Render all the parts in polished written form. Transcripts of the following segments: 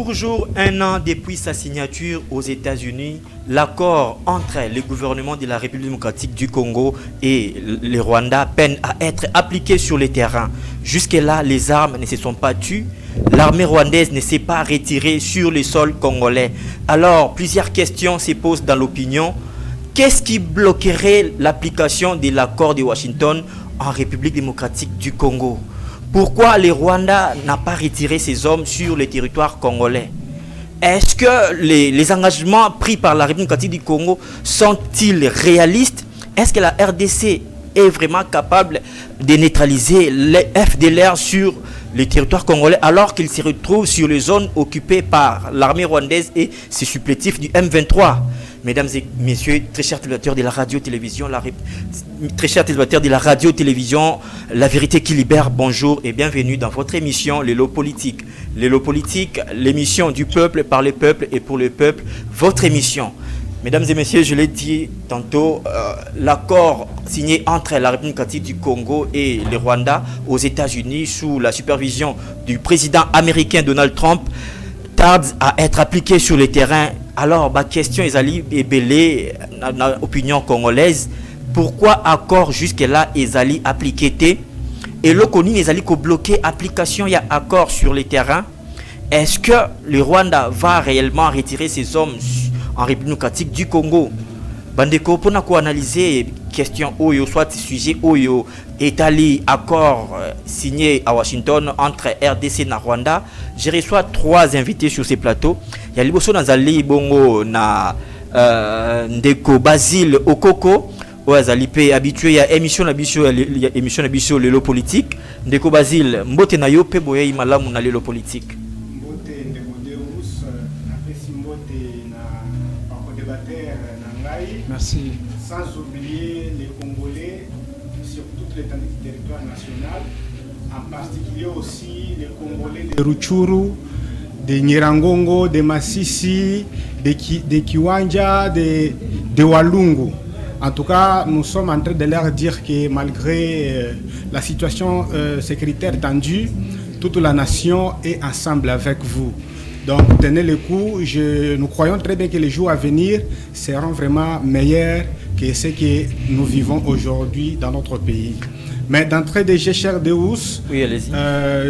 Pour jour, un an depuis sa signature aux États-Unis, l'accord entre le gouvernement de la République démocratique du Congo et le Rwanda peine à être appliqué sur le terrain. Jusque-là, les armes ne se sont pas tues. L'armée rwandaise ne s'est pas retirée sur le sol congolais. Alors, plusieurs questions se posent dans l'opinion. Qu'est-ce qui bloquerait l'application de l'accord de Washington en République démocratique du Congo? Pourquoi le Rwanda n'a pas retiré ses hommes sur le territoire congolais? Est-ce que les engagements pris par la République démocratique du Congo sont-ils réalistes? Est-ce que la RDC est vraiment capable de neutraliser les FDLR sur le territoire congolais alors qu'ils se retrouvent sur les zones occupées par l'armée rwandaise et ses supplétifs du M23? Mesdames et messieurs, très chers téléspectateurs de la radio-télévision, La Vérité qui libère, bonjour et bienvenue dans votre émission L'élo politique. L'élo politique, l'émission du peuple par le peuple et pour le peuple, votre émission. Mesdames et messieurs, je l'ai dit tantôt, l'accord signé entre la République démocratique du Congo et le Rwanda aux États-Unis sous la supervision du président américain Donald Trump tarde à être appliqué sur le terrain. Alors, ma question est belée dans l'opinion congolaise. Pourquoi accord jusque-là est appliqué et le connu est bloqué application, il y a accord sur le terrain? Est-ce que le Rwanda va réellement retirer ses hommes en République démocratique du Congo? Bandeko, pour analyser question Oyo, soit sujet Oyo, établi accord signé à Washington entre RDC et Rwanda, je reçois trois invités sur ces plateaux. Il y a Liboso Nazali Bongo na Ndeko Basile Okoko, Oazali pe habitué à émission na biso lelo politique. Ndeko Basile, mbote na yo pe boye malamu na lelo politique. Mbote Ndeko Deus, apesi mbote na co-débatteur na ngai. Merci. Sans oublier les Congolais sur toute l'étendue du territoire national, en particulier aussi les Congolais de Rutshuru, de Nyiragongo, de Masisi, de Kiwanja, de Walungu. En tout cas, nous sommes en train de leur dire que malgré la situation sécuritaire tendue, toute la nation est ensemble avec vous. Donc tenez le coup, nous croyons très bien que les jours à venir seront vraiment meilleurs que ce que nous vivons aujourd'hui dans notre pays. Mais d'entrée de jeu, cher Deus, oui, allez-y.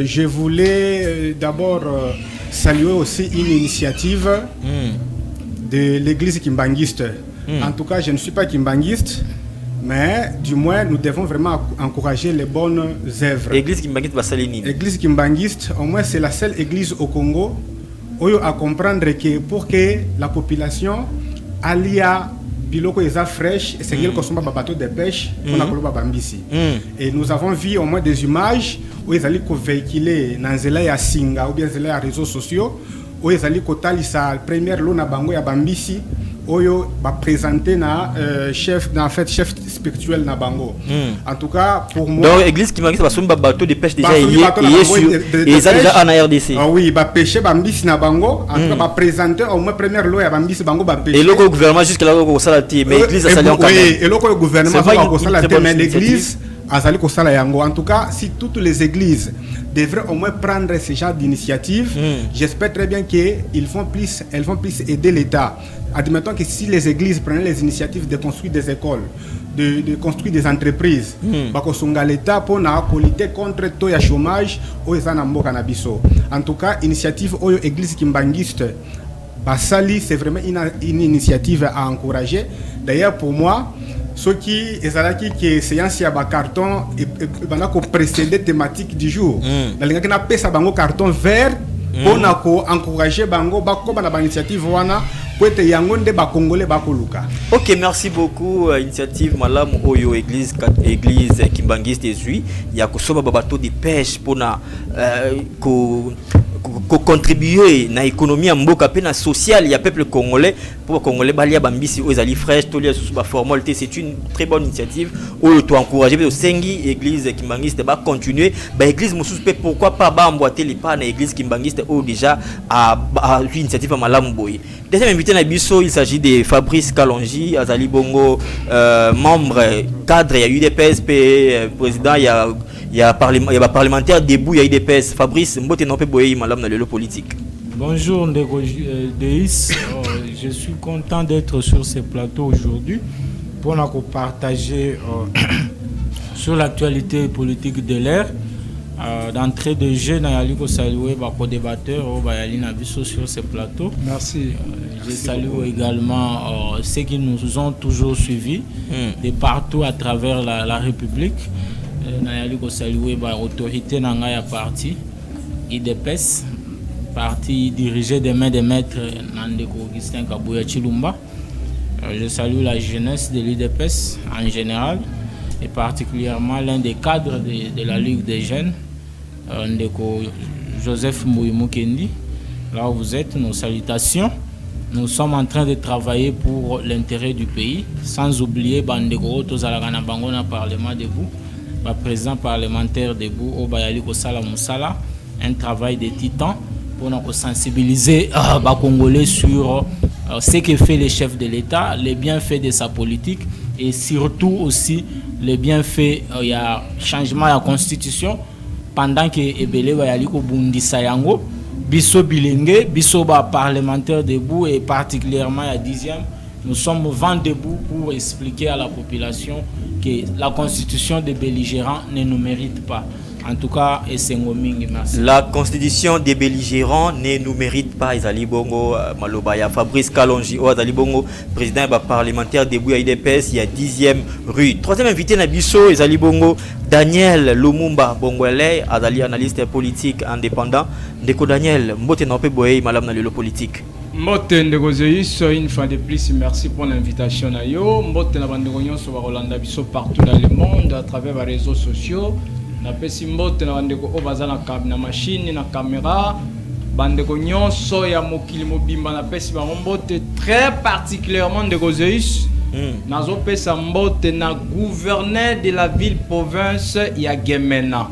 Je voulais d'abord saluer aussi une initiative de l'église kimbanguiste. En tout cas, je ne suis pas kimbanguiste, mais du moins, nous devons vraiment encourager les bonnes œuvres. L'église kimbanguiste Basalini. L'église kimbanguiste, au moins, c'est la seule église au Congo où à comprendre que pour que la population alia biloko eza fraîche, c'est qu'il consomme pas bateau de pêche pour la koloba bambisi. Et nous avons vu au moins des images où ils allaient véhiculer dans zela ya singa ou bien zela ya réseaux sociaux où ils allaient kotalisa première lona bango ya bambisi oyo va présenter na chef spirituel na bango. En tout cas pour moi, donc l'église qui m'arrive sur un bateau de pêche déjà et ça déjà en RDC. Ah oui, va pêcher bambisi na bango, en tout cas va présenter au moins première loi ya bambisi bango va pêcher. Et le gouvernement jusqu'à là au salati mais l'église ça encore. Oui, et le gouvernement va au salati mais l'église azali ko sala yango. En tout cas, si toutes les églises devraient au moins prendre ce genre d'initiative, j'espère très bien elles vont plus aider l'État. Admettons que si les églises prenaient les initiatives de construire des écoles, de construire des entreprises, l'État pour lutter contre le taux de chômage au Nabiso. En tout cas, l'initiative de l'église kimbanguiste, Basali, c'est vraiment une initiative à encourager. D'ailleurs, pour moi, ceux qui ont séance à carton et précédé thématique du jour, dans les cas où carton vert pour encourager bango bako bana initiative wana pour être yangonde ba congolais bakoluka. OK, merci beaucoup initiative malamu oyo église kimbanguiste ezui ya kosoba bateau de pêche pour na contribuer na économie ya mboka pe na social ya peuple congolais pour congolais balia bambisi ozali fraîche tolia sous ba formalité. C'est une très bonne initiative oyo to encourager au sengi église kimbanguiste ba continuer ba église mususu pe pourquoi pas ba emboîter les pas na église kimbanguiste ou déjà à une initiative malamu boy. Deuxième invité na biso, il s'agit de Fabrice Kalonji Azali Bongo, membre cadre ya UDPS pe président il y a parlementaire debout il y a UDPS. Fabrice mbote non pe boye malam na lelo politique. Bonjour Ndeko Deis, je suis content d'être sur ce plateau aujourd'hui pour nous partager sur l'actualité politique de l'ère. D'entrée de jeu, je salue les co-débatteurs sur ce plateau. Merci. Je salue également ceux qui nous ont toujours suivis de partout à travers la République. Je salue l'autorité de la parti IDPS, parti dirigé des mains de maître Nandeko Augustin Kabouya Chilumba. Je salue la jeunesse de l'IDPS en général et particulièrement l'un des cadres de la Ligue des jeunes, Ndeko Joseph Mbouimoukendi. Là où vous êtes, nos salutations. Nous sommes en train de travailler pour l'intérêt du pays, sans oublier Bandeko Tozalagana Bangona Parlement debout, président parlementaire debout, au Bayali Kosala Moussala, un travail de titan pour nous sensibiliser les Congolais sur ce que fait le chef de l'État, les bienfaits de sa politique et surtout aussi les bienfaits, il y a changement de la constitution pendant que Ebele Bayali Kobundisa Yango, Bisso Bilenge, Bisso parlementaire debout et particulièrement la 10e, nous sommes vent debout pour expliquer à la population que la constitution des belligérants ne nous mérite pas. En tout cas, et c'est merci. La constitution des belligérants ne nous mérite pas. Izali Bongo, Malobaya, Fabrice Kalonji, Izali Bongo, président parlementaire debout à IDPS, il y a 10e rue. Troisième invité Nabiso, Izali Bongo, Daniel Lumumba Bongwele, Azali analyste politique indépendant. Ndeko Daniel, Mbote Nape Boye, Madame Nalelo politique. Mbote Ndeko Zeus, une fois de plus, merci pour l'invitation. Mbote Nabandegonyon sur Rolanda Biso partout dans le monde, à travers les réseaux sociaux. Na pesi mbote na bandeko o baza na machine na caméra bandeko nyonso ya mokili mobimba na pesi ba mbote très particulièrement ndeko Zeus nazo pesa mbote na gouverneur de la ville province ya Gemena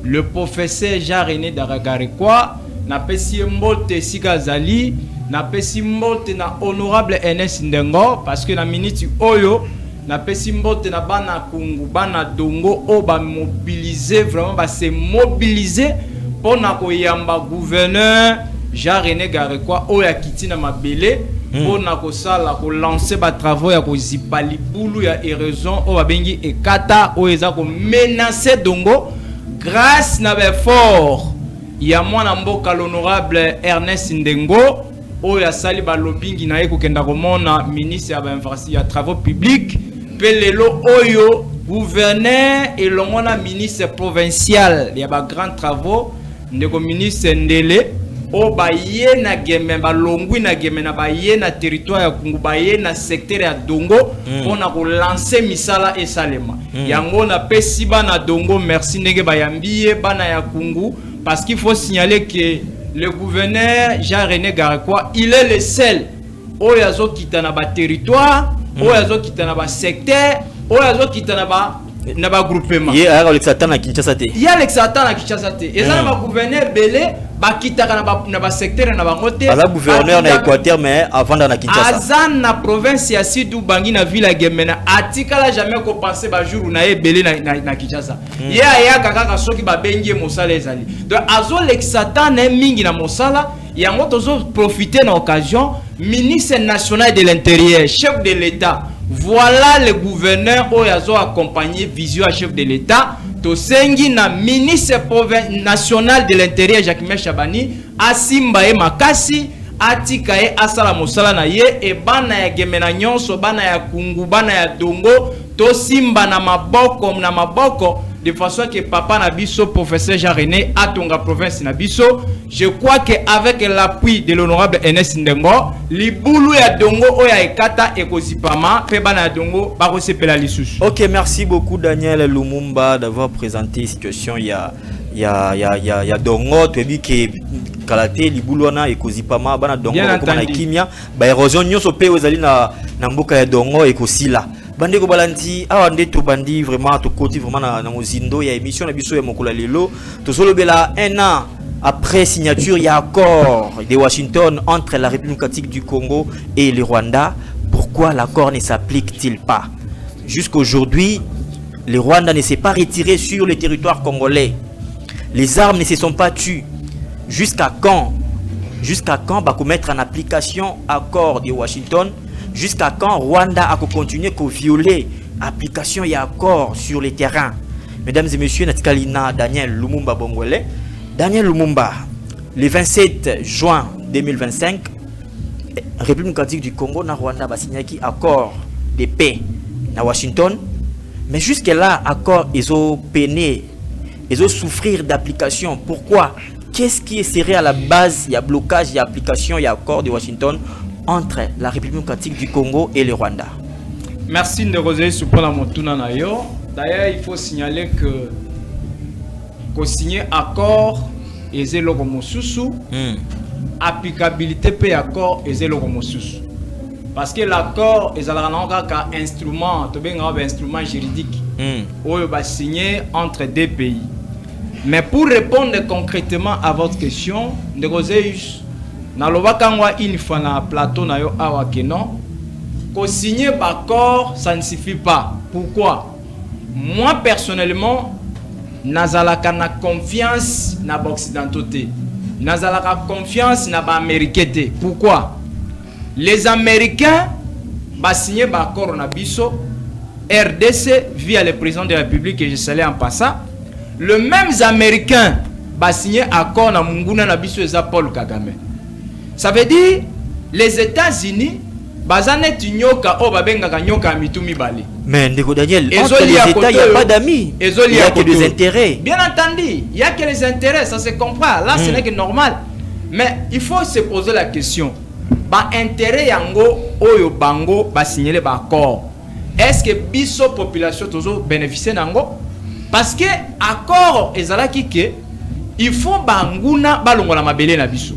le professeur Jean-René Daragarekwa na pesi mbote Sikazali na pesi mbote na honorable Ernest Ndengo parce que na minute oyo na pesi mbote na bana kungu bana dongo o ba mobiliser vraiment ba se mobiliser pour na koyamba gouverneur Jean-René Garekwa o ya kitina mabele pour na ko sala ko lancer ba travaux ya ko zipa libulu ya érosion o ba bengi ekata o eza ko menacer dongo grâce na effort ya mwana mboka l'honorable Ernest Ndengo o ya sali ba lobingi na eko kenda ko mona ministre ya ba infrastructure ya travaux publics Pelelo Oyo, gouverneur et l'ongona ministre provincial, il y a des grands travaux, le ministre Ndele, o baye na geme, ba longui na geme na baye na territoire ya Kungu, baye na secteur ya Dongo, on a relancé misala et salema. Yango na pesiba na Dongo, merci nege bayambiye, bana ya Kungu, parce qu'il faut signaler que le gouverneur Jean-René Garekwa, il est le seul, o yazo kitana ba territoire, oyazo kitana ba secteur oyazo kitana ba groupement ye ara Alexatan na Kinshasa te ya Alexatan na Kinshasa te eza ba gouverneur belé ba kitaka na ba secteur na ba ngote ala gouverneur na Équateur mais avant na Kinshasa azan na province ya Sidou Bangi na ville ya Gemena atikala jamais ko penser ba jour na ye belé na Kinshasa ye aya kaka soki ba bengi mosala ezali donc azo Alexatan na mingi na mosala yango tozo profiter na occasion ministre national de l'intérieur chef de l'État voilà le gouverneur oyazo accompagné visio à chef de l'État to sengi na ministre national de l'intérieur Jacques Chabani asimba e makasi atika e asala mosala na ye e bana ya Gemena nyonso bana ya Kungu bana ya Dongo to simba na maboko de façon que papa Nabiso, professeur Jean-René, a tonga province Nabiso. Je crois qu'avec l'appui de l'honorable Ernest Ndengo, Liboulou ya Dongo, Oya Ekata, Ekozipama, Febana Dongo, Barose Pelalissus. Ok, merci beaucoup Daniel Lumumba d'avoir présenté la situation. Il y a Dongo, tu as vu que Kalate, Liboulou, Ekozipama, Bana Dongo, Komana Kimia, érosion, Nyoso Pe, Ozali na Mboka ya Dongo, Ekosila. Bandeko Balanti, awande to bandi vraiment to côté vraiment na mozindo ya émission na biso ya Mokola Lelo to solo bela un an après signature il y a accord de Washington entre la République démocratique du Congo et le Rwanda. Pourquoi l'accord ne s'applique-t-il pas? Jusqu'aujourd'hui, le Rwanda ne s'est pas retiré sur le territoire congolais. Les armes ne se sont pas tues. Jusqu'à quand Jusqu'à quand va mettre en application l'accord de Washington? Jusqu'à quand Rwanda a continué à violer l'application et l'accord sur le terrain? Mesdames et messieurs, Natkalina Daniel Lumumba Bongwele. Daniel Lumumba, le 27 juin 2025, République démocratique du Congo na Rwanda va signer un accord de paix à Washington. Mais jusque-là, accord, ils ont peiné, ils ont souffrir d'application. Pourquoi? Qu'est-ce qui serait à la base? Il y a blocage, il y a application, il y a accord de Washington entre la République démocratique du Congo et le Rwanda. Merci de Rosé pour la montuna nayo. D'ailleurs, il faut signaler que signer accord et zélo comme sous applicabilité peut accord et zélo comme sous. Parce que l'accord est un instrument, instrument juridique où il va signer entre deux pays. Mais pour répondre concrètement à votre question, de Roséus, na lobakangwa une fois na plateau na yo awa kenon, ko signer accord, ça ne suffit pas. Pourquoi? Moi personnellement, nazalaka na confiance na occidentauté. Nazalaka confiance na ba américain. Pourquoi? Les Américains va signer accord na biso, RDC via le président de la République et je salue en passant. Le même Américain va signer accord na munguna na biso eza Paul Kagame. Ça veut dire les États-Unis bazanet nyoka o babengaka nyoka mitumi bali. Mais Ndeko Daniel, entre les États, il n'y a pas d'amis. Il n'y a que des intérêts. Bien entendu, il n'y a que les intérêts, ça se comprend. Là, ce n'est que normal. Mais il faut se poser la question. Ba intérêt yango oyo bango ba signaler ba accord. Est-ce que biso population toujours bénéficier nango? Parce que accord ezalaki ke il faut banguna balongola mabele na biso.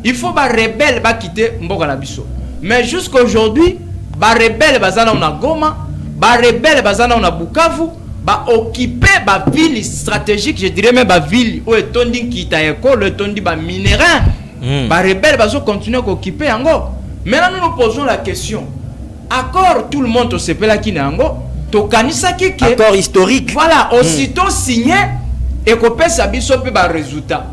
Il faut ba rebelle ba quitter mboka na biso. Mais jusqu'aujourd'hui, ba rebelle bazana na Goma, ba rebelle bazana na Bukavu, ba occuper ba ville stratégique, je dirais même ba ville où etondi Kitayeko, le tondi ba minerai. Ba rebelle bazo continuer à occuper ango. Maintenant nous nous posons la question. Accord tout le monde se pela ki nango, to kanisa ki ke accord historique. Voilà, aussitôt signé et ko pesa biso pe ba résultat.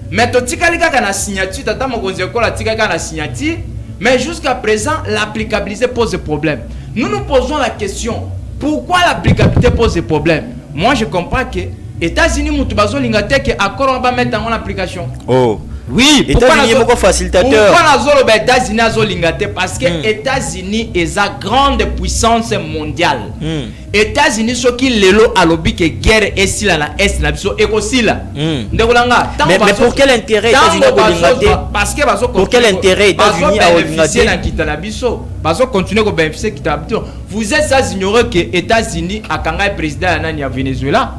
Mais to tikali kaka na signature, tata mokonzi ko la tikaka na signature, mais jusqu'à présent l'applicabilité pose problème. Nous nous posons la question, pourquoi l'applicabilité pose problème? Moi je comprends que États-Unis mutu bazo lingate que accord on va mettre en application. Oh. Oui, États-Unis est beaucoup facilitateur. Pourquoi les États-Unis sont lingate? Parce que les États-Unis est la grande puissance mondiale. États-Unis sont qui l'élo à l'objet que guerre est si la est la biso et aussi là. Mais pour quel intérêt États-Unis ont lingate? Parce que pour quel intérêt États-Unis ont bénéficié na kita la biso? Parce que continuer à bénéficier kita la biso. Vous êtes sans ignorer que États-Unis a kanga président à Venezuela.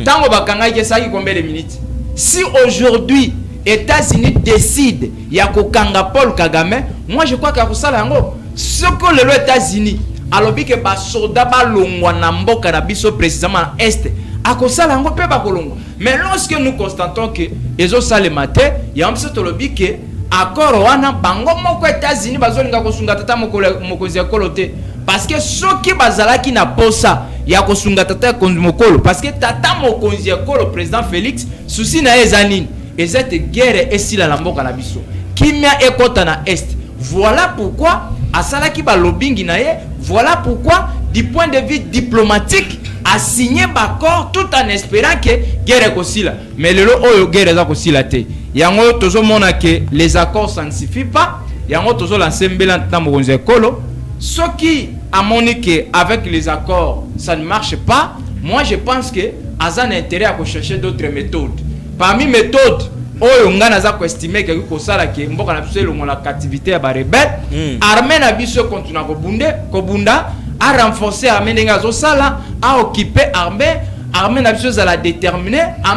Tant que kanga que ça qui combien de minutes? Si aujourd'hui États-Unis décident il y a kokanga Paul Kagame, moi je crois qu'à ça yango ce que les États-Unis alors que ba soldat ba longwa na mboka na biso précisément est à ça yango pe ba kolongwa. Mais lorsque nous constatons que ezo sale matin il y a un petit lobby que accord wana bango moko États-Unis bazolinga kosunga tata mokozi ya kolote parce que ceux qui bazalaki na posa ya kosunga tata mokolo parce que tata mokozi ya kolo président Félix souci na ezanine. Et cette guerre est si la mboka na biso. Kimia ekota na est. Voilà pourquoi asala ki ba lobbying na ye, voilà pourquoi du point de vue diplomatique a signé accord tout en espérant que guerre est là. Mais le oyo guerre est là te. Yango tozo mona que les accords ça ne suffit pas. Yango tozo lancer mbela na mokonzi ekolo. Ce qui a moniqué avec les accords, ça ne marche pas. Moi je pense que Azan a intérêt à chercher d'autres méthodes. Parmi les méthodes, oyo ngana za ko estimer que ko sala ke mboka na biso longo la captivité ya ba rebelle, armée na biso continue ko bunda, a renforcer armée nga zo sala, a occuper armée na biso za la déterminer en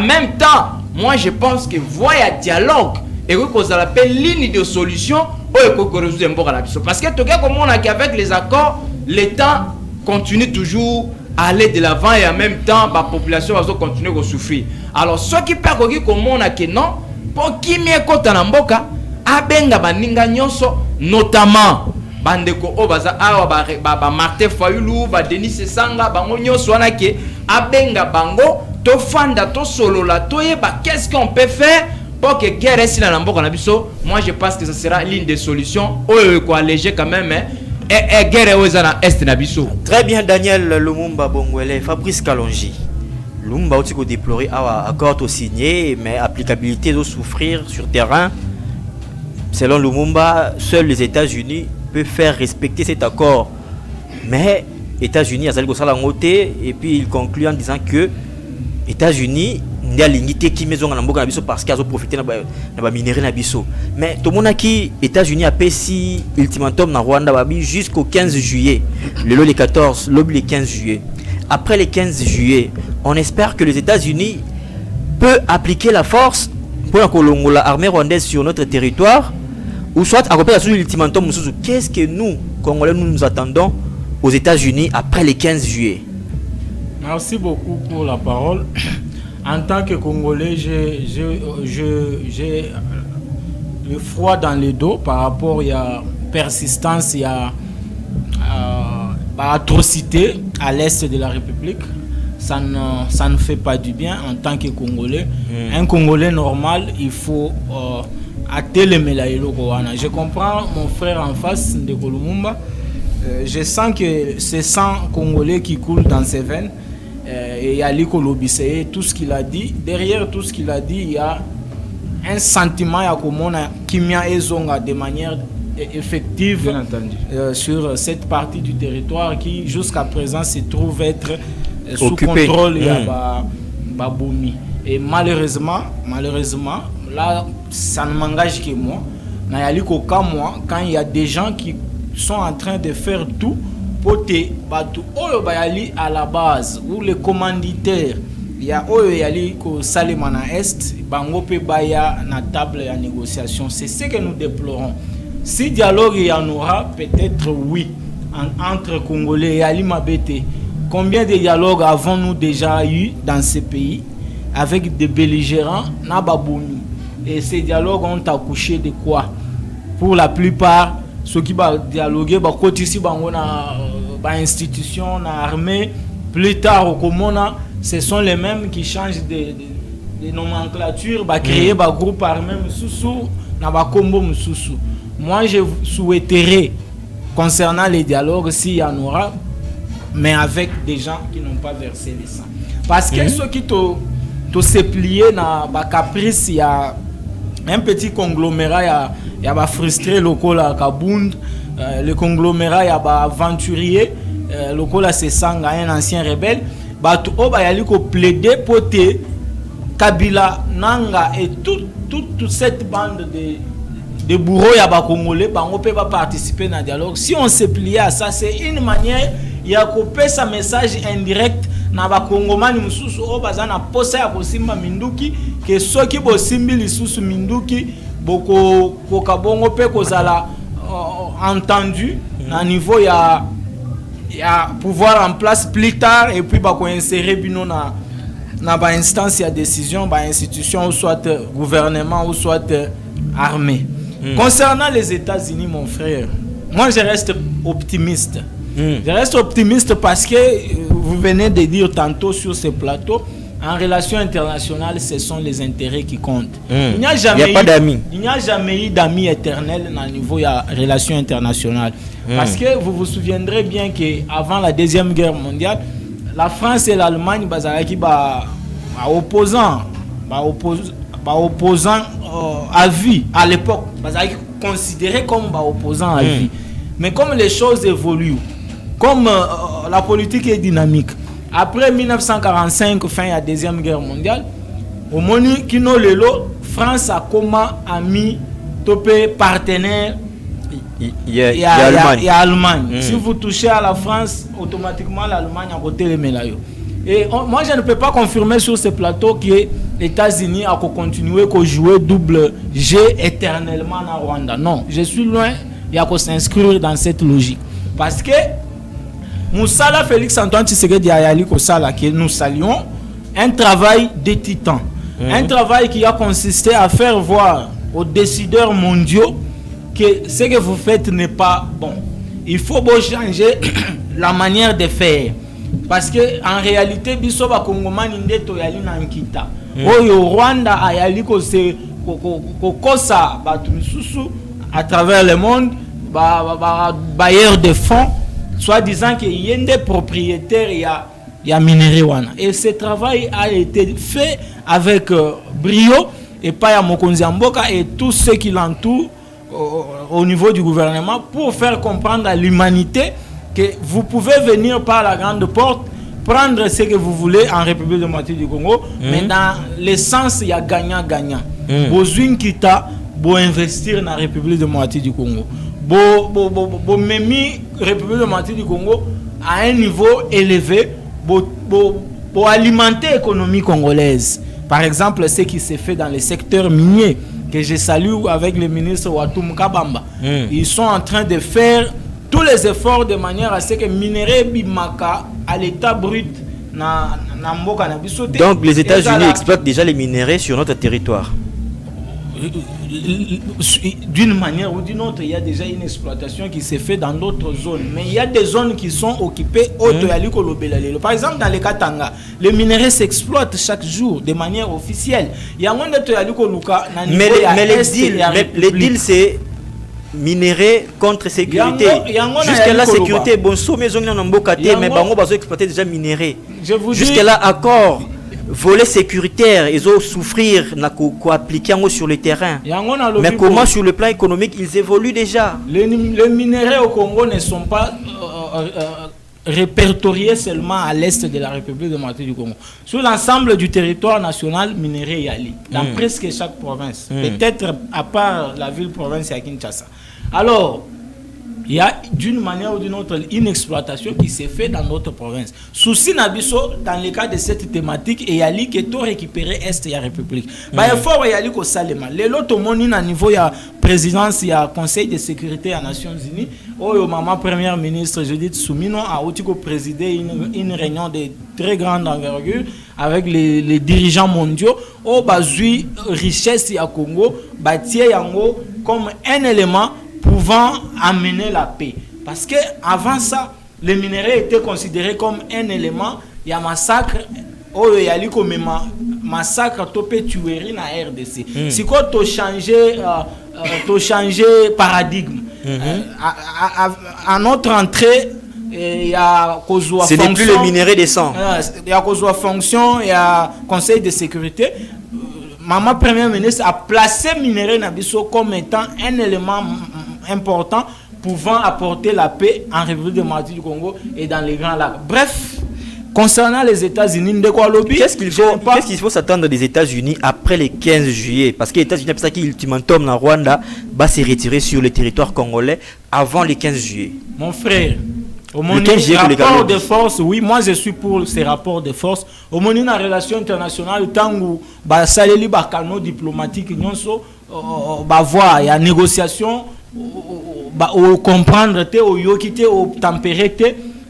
même temps, moi je pense que voya dialogue et ko za la ligne de solution oyo ko résoudre mboka na biso parce que to comme on a qu'avec les accords, l'État continue toujours aller de l'avant et en même temps la population va continuer à souffrir. Alors ceux qui perdent comme on a que non pour qui m'est kota na mboka abenga baninga nyonso notamment bandeko obaza awa ba Martin Fayulu ba Denis Sanga bango nyonso wana ke abenga bango to fanda to solola to yeba qu'est-ce qu'on peut faire pour que guerre reste dans l'amboka nabiso. Moi je pense que ce sera l'une des solutions pour alléger quand même et guerre aux est nabiso. Très bien Daniel Lumumba Bongwele, Fabrice Kalonji. Lumumba aussi qu'on déplorer accord au signé, mais applicabilité de souffrir sur terrain. Selon Lumumba, seuls les États-Unis peuvent faire respecter cet accord. Mais États-Unis a et puis il conclut en disant que États-Unis il y a l'unité qui maison en Amboka parce qu'ils ont profité de la minerie nabiso. Mais tout le monde qui États-Unis a payé ultimatum dans Rwanda jusqu'au 15 juillet. Le 14, le 15 juillet. Après le 15 juillet, on espère que les États-Unis peuvent appliquer la force pour l'armée rwandaise sur notre territoire ou soit accomplir l'ultimatum. Qu'est-ce que nous, Congolais, nous attendons aux États-Unis après le 15 juillet? Merci beaucoup pour la parole. En tant que Congolais, j'ai le froid dans le dos par rapport à la persistance, il y a atrocité à l'est de la République. Ça ne fait pas du bien en tant que Congolais. Un Congolais normal, il faut atteler la Elogoana. Je comprends mon frère en face de Lumumba. Je sens que c'est 100 Congolais qui coulent dans ses veines. Et il y a l'Ikolobisé, tout ce qu'il a dit. Derrière tout ce qu'il a dit, il y a un sentiment qui m'a ezonga de manière effective sur cette partie du territoire qui jusqu'à présent se trouve être sous contrôle de Baboumi. Et malheureusement, là, ça ne m'engage que moi. Quand il y a des gens qui sont en train de faire tout pour te battre à la base, ou les commanditaires, il y a ko Salemana Est, bango pe baya na table de négociation. C'est ce que nous déplorons. Si dialogue il y en aura, peut-être oui, entre Congolais et Ali Mabete. Combien de dialogues avons-nous déjà eu dans ces pays avec des belligérants Nababouni? Et ces dialogues ont accouché de quoi? Pour la plupart, ceux qui vont dialoguer, institution, armée, plus tard au Komona, ce sont les mêmes qui changent de nomenclature, créer un groupe armé, moi je souhaiterais, concernant les dialogues, s'il y en aura, mais avec des gens qui n'ont pas versé le sang. Parce que ceux qui se plié dans le caprice, il y a un petit conglomérat, il y a frustré local à Kabound, le conglomérat, il y a aventurier, local à Sesanga, un ancien rebelle, il y a plaidé pour te Kabila, Nanga et toute cette bande de bourreaux ya congolais, on peut pas participer dans le dialogue. Si on se plie à ça, c'est une manière, il y a coupé sa message indirect na ba kongomani mususu o bazana posa ya kosimba minduki que ceux qui bosimbi lisusu minduki boko kokabongo pe kozala entendu na niveau ya pouvoir en place plus tard et puis ba ko insérer bino na ba instance ya décision ba institution ou soit gouvernement ou soit armée. Concernant les États-Unis, mon frère, moi je reste optimiste. Je reste optimiste parce que vous venez de dire tantôt sur ce plateau, en relation internationale, ce sont les intérêts qui comptent. Il n'y a jamais eu d'amis éternels dans le niveau de la relation internationale. Parce que vous vous souviendrez bien qu'avant la Deuxième Guerre mondiale, la France et l'Allemagne opposants à vie à l'époque, considérés comme opposants à vie. Mais comme les choses évoluent, comme la politique est dynamique, après 1945, fin de la Deuxième Guerre mondiale, au moment Kino Lelo, France a comme ami, topé partenaire, il y a Allemagne. Si vous touchez à la France, automatiquement l'Allemagne a voté les médailles. Et moi je ne peux pas confirmer sur ce plateau que les États-Unis ont continué à jouer double G éternellement en Rwanda. Non, je suis loin de s'inscrire dans cette logique. Parce que Moussala Félix Antoine Tshisekedi Ayali Kosala, que nous saluons, un travail de titan. Un travail qui a consisté à faire voir aux décideurs mondiaux que ce que vous faites n'est pas bon. Il faut changer la manière de faire. Parce que en réalité, biso ba Congomani ndeto yali na nkita. Oyo Rwanda ayali ko se kokosa batu misusu à travers le monde bailleurs de fonds soit disant que yende propriétaire il y a minerai wana et ce travail a été fait avec brio et pas ya mokonzi mboka et tous ceux qui l'entourent au niveau du gouvernement pour faire comprendre à l'humanité que vous pouvez venir par la grande porte prendre ce que vous voulez en République démocratique du Congo, mais dans l'essence il y a gagnant-gagnant. Besoin kita bo investir dans la République démocratique du Congo. Bo memi République démocratique du Congo à un niveau élevé pour alimenter l'économie congolaise. Par exemple, ce qui s'est fait dans le secteur minier que je salue avec le ministre Watum Kabamba. Ils sont en train de faire tous les efforts de manière à ce que minerai bimaka à l'état brut na mboka na biso. Donc les États-Unis exploitent déjà les minerais sur notre territoire. D'une manière ou d'une autre, il y a déjà une exploitation qui s'est faite dans d'autres zones. Mais il y a des zones qui sont occupées par exemple, dans les Katanga, les minerais s'exploitent chaque jour de manière officielle. Il y a mais les deals, c'est minerais contre sécurité. Jusqu'à la sécurité, bon, mais bango bazo exploiter déjà minerais. Jusqu'à là, accord. Volet sécuritaire, ils ont souffrir quoi appliquer sur le terrain. Mais comment sur le plan économique ils évoluent déjà? Les minerais au Congo ne sont pas répertoriés seulement à l'est de la République démocratique du Congo. Sur l'ensemble du territoire national, minerais y allent dans presque chaque province. Peut-être à part la ville-province à Kinshasa. Alors, il y a d'une manière ou d'une autre une exploitation qui s'est faite dans notre province. Souci Nabiso, dans le cas de cette thématique, et il y a qui tout récupéré Est et la République. Il faut y aller au Salema. Les autres monines à niveau, il y a présidence, il y a Conseil de sécurité des Nations Unies. Oh, maman première ministre Judith Soumino a aussi présidé une réunion de très grande envergure avec les dirigeants mondiaux. Oh, bazui richesse à Congo, bâtir yango comme un élément pouvant amener la paix. Parce que avant ça, les minerais étaient considérés comme un élément. Il y a massacre, il y a comme massacre, topé tuerie dans la RDC. Si quoi tu changer paradigme. À notre entrée, il y a fonction. Ce n'est plus le minerai des sangs. Il y a fonction, il y a conseil de sécurité. Maman première ministre a placé minerai Nabiso comme étant un élément important pouvant apporter la paix en République démocratique du Congo et dans les Grands Lacs. Bref, concernant les États-Unis, de quoi lobby? Qu'est-ce qu'il faut s'attendre des États-Unis après le 15 juillet? Parce que les États-Unis, après ça, qui ultimatum dans Rwanda, va se retirer sur le territoire congolais avant le 15 juillet. Mon frère, au moment rapport de force, oui, moi je suis pour ces rapports de force. Au moment de la relation internationale, tant que saleli bakano diplomatique, nyonso, voir il y a négociation, comprendre au yokité, au tempérer,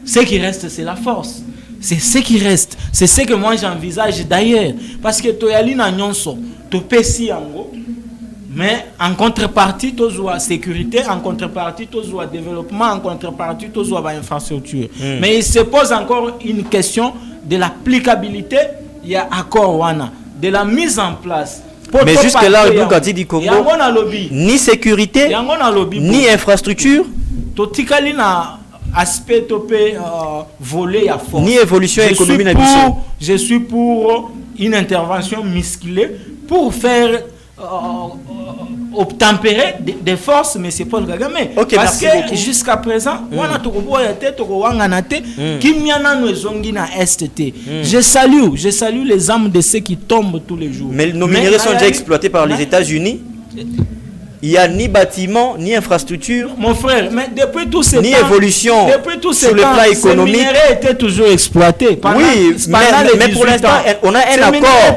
ce qui reste c'est la force. C'est ce qui reste. C'est ce que moi j'envisage d'ailleurs. Parce que tu as l'ina nyonso, tu pesi yango. Mais en contrepartie, tu as sécurité, en contrepartie, tu as développement, en contrepartie, tu as infrastructure. Mais il se pose encore une question de l'applicabilité, il y a accord wana, de la mise en place. Mais jusque-là, au du Congo, ni sécurité, ni infrastructure, aspect volé à force. Ni évolution économique. Je suis pour une intervention musclée pour faire obtempérer des forces, mais c'est pas le Kagame. Okay, parce que jusqu'à présent, je salue les âmes de ceux qui tombent tous les jours. Mais nos minerais sont déjà exploités par les États-Unis. Il n'y a ni bâtiment, ni infrastructure. Mon frère, mais depuis tous ces ni temps, évolution depuis tous ces sur le temps, plan économique. Ces minerais étaient toujours exploités. Oui, mais pour l'instant, on a un accord.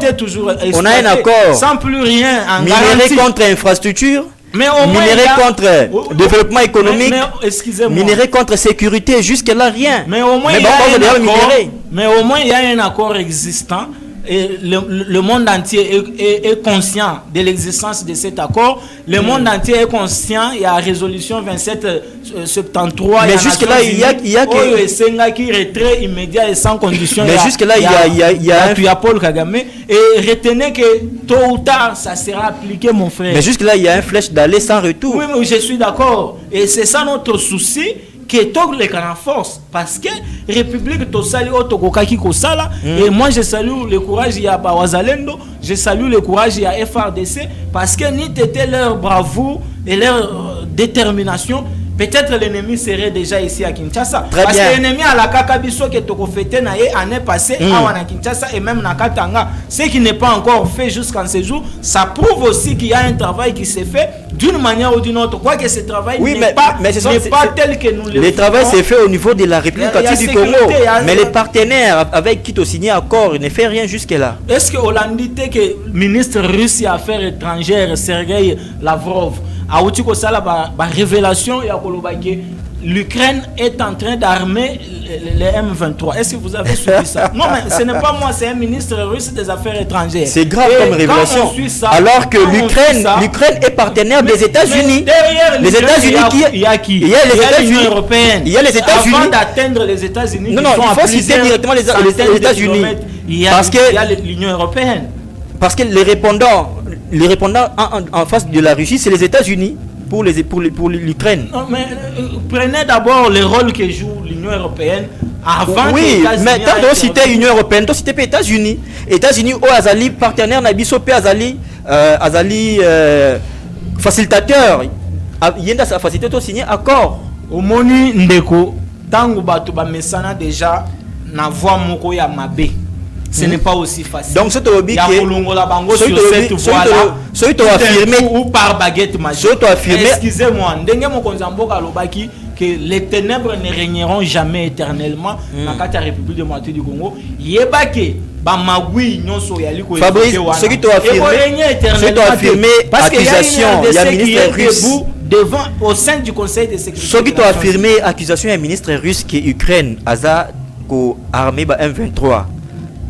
On a un accord. Sans plus rien en minerais contre infrastructure. Mais au moins, minerais contre développement économique. Excusez-moi. Minerais contre sécurité. Jusque-là, rien. Mais au moins, il y a un accord existant. le monde entier est conscient de l'existence de cet accord. Le monde entier est conscient. Il y a la résolution 2773. Mais jusque-là, il y a qui retrait immédiat et sans condition. Mais jusque-là, il y a Paul Kagame. Et retenez que tôt ou tard, ça sera appliqué, mon frère. Mais jusque-là, il y a une flèche d'aller sans retour. Oui, mais je suis d'accord. Et c'est ça notre souci. Que tout les canons force parce que République Tosali Otokokaki Kosala et moi je salue le courage ya Bawazalendo, je salue le courage ya FRDC parce que ni t'étais leur bravoure et leur détermination. Peut-être l'ennemi serait déjà ici à Kinshasa. Très parce bien. que l'ennemi à la Kakabiso qui est au fêté l'année passée à Kinshasa et même à Katanga. Ce qui n'est pas encore fait jusqu'en ce jour, ça prouve aussi qu'il y a un travail qui s'est fait d'une manière ou d'une autre. Quoi que ce travail n'est pas tel que nous le faisons. Le travail s'est fait au niveau de la République du Congo. Mais les partenaires avec qui tu as signé accord ne font rien jusque-là. Est-ce que Hollandité, que le ministre russe des Affaires étrangères, Sergei Lavrov, a eu une révélation et a dit l'Ukraine est en train d'armer les M23. Est-ce que vous avez suivi ça? Non, mais ce n'est pas moi, c'est un ministre russe des Affaires étrangères. C'est grave comme révélation. Alors que l'Ukraine est partenaire des États-Unis. Les États-Unis il y a qui? Il y a les États-Unis européennes. Il y a les États-Unis. Avant d'atteindre les États-Unis, non, il faut citer directement les États-Unis. Il y a l'Union européenne. Parce que les répondants en face de la Russie, c'est les États-Unis pour l'Ukraine. Mais prenez d'abord le rôle que joue l'Union européenne avant. Oui, mais quand on cite l'Union européenne, on cite les États-Unis. États-Unis, Azali partenaire, Nabiso, Azali facilitateur. Il y a sa facilité de signer accord. Au Moni Ndeko, tango batu ba mesana déjà na voix moko ya mabe. Ce n'est pas aussi facile. Donc, ce que tu as affirmé ou par baguette magique. Excusez-moi, que les ténèbres ne régneront jamais éternellement dans la République démocratique du Congo. Fabrice, ce qui t'a affirmé, parce qu'il y a un ministre russe devant au sein du Conseil de sécurité. Ce qui t'a affirmé, accusation d'un ministre russe qui est Ukraine, Aza, armée M23.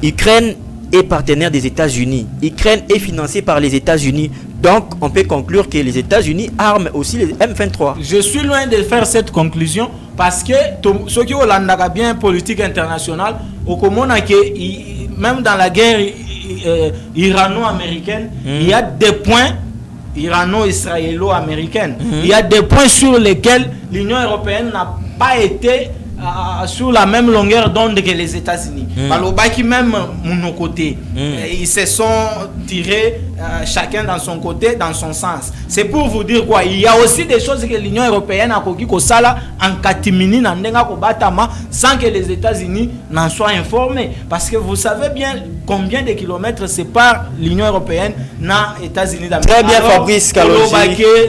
Ukraine est partenaire des États-Unis. Ukraine est financée par les États-Unis. Donc, on peut conclure que les États-Unis arment aussi les M23. Je suis loin de faire cette conclusion parce que ceux qui ont la bien politique internationale, au même dans la guerre irano-américaine, il y a des points irano-israélo-américaines. Il y a des points sur lesquels l'Union européenne n'a pas été sur la même longueur d'onde que les États-Unis. Balobaki même mon côté. Ils se sont tirés chacun dans son côté, dans son sens. C'est pour vous dire quoi. Il y a aussi des choses que l'Union européenne a koki ko sala en katimini nandenga ko batama sans que les États-Unis n'en soient informés. Parce que vous savez bien combien de kilomètres séparent l'Union européenne na États-Unis d'Amérique. Très bien. Alors, Fabrice Kalonji.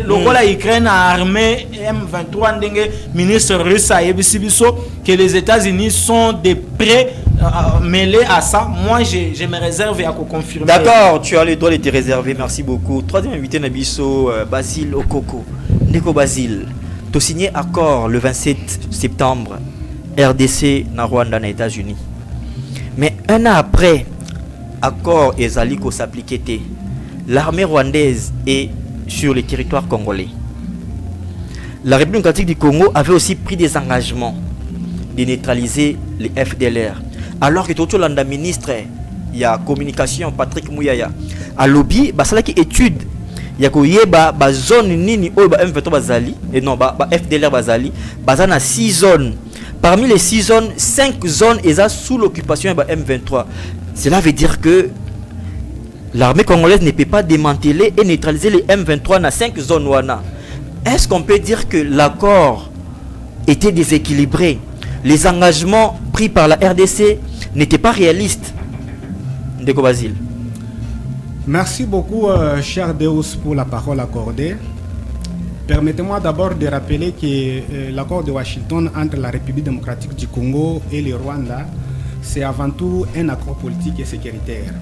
Le Ukraine a armé M23 ndenge ministre russe a yebisibiso que les États-Unis sont des prêts mêlés à ça. Moi, je me réserve à confirmer. D'accord, tu as le droit de te réserver. Merci beaucoup. Troisième invité, Nabiso, Basile Okoko. Neko Basile, tu as signé accord le 27 septembre, RDC, na Rwanda, na États-Unis. Mais un an après, accord Ezaliko s'appliquait. L'armée rwandaise est sur le territoire congolais. La République démocratique du Congo avait aussi pris des engagements de neutraliser les FDLR. Alors que tout le ministre, il y a communication, Patrick Mouyaya, à lobby, c'est là qui étude. Il y a zone nini M23 bazali et non FDLR bazali, bazana 6 zones. Parmi les 6 zones, 5 zones sont sous l'occupation de M23. Cela veut dire que l'armée congolaise ne peut pas démanteler et neutraliser les M23 dans 5 zones. Est-ce qu'on peut dire que l'accord était déséquilibré? Les engagements pris par la RDC n'étaient pas réalistes? Ndeko Basile. Merci beaucoup, cher Deus, pour la parole accordée. Permettez-moi d'abord de rappeler que l'accord de Washington entre la République démocratique du Congo et le Rwanda, c'est avant tout un accord politique et sécuritaire.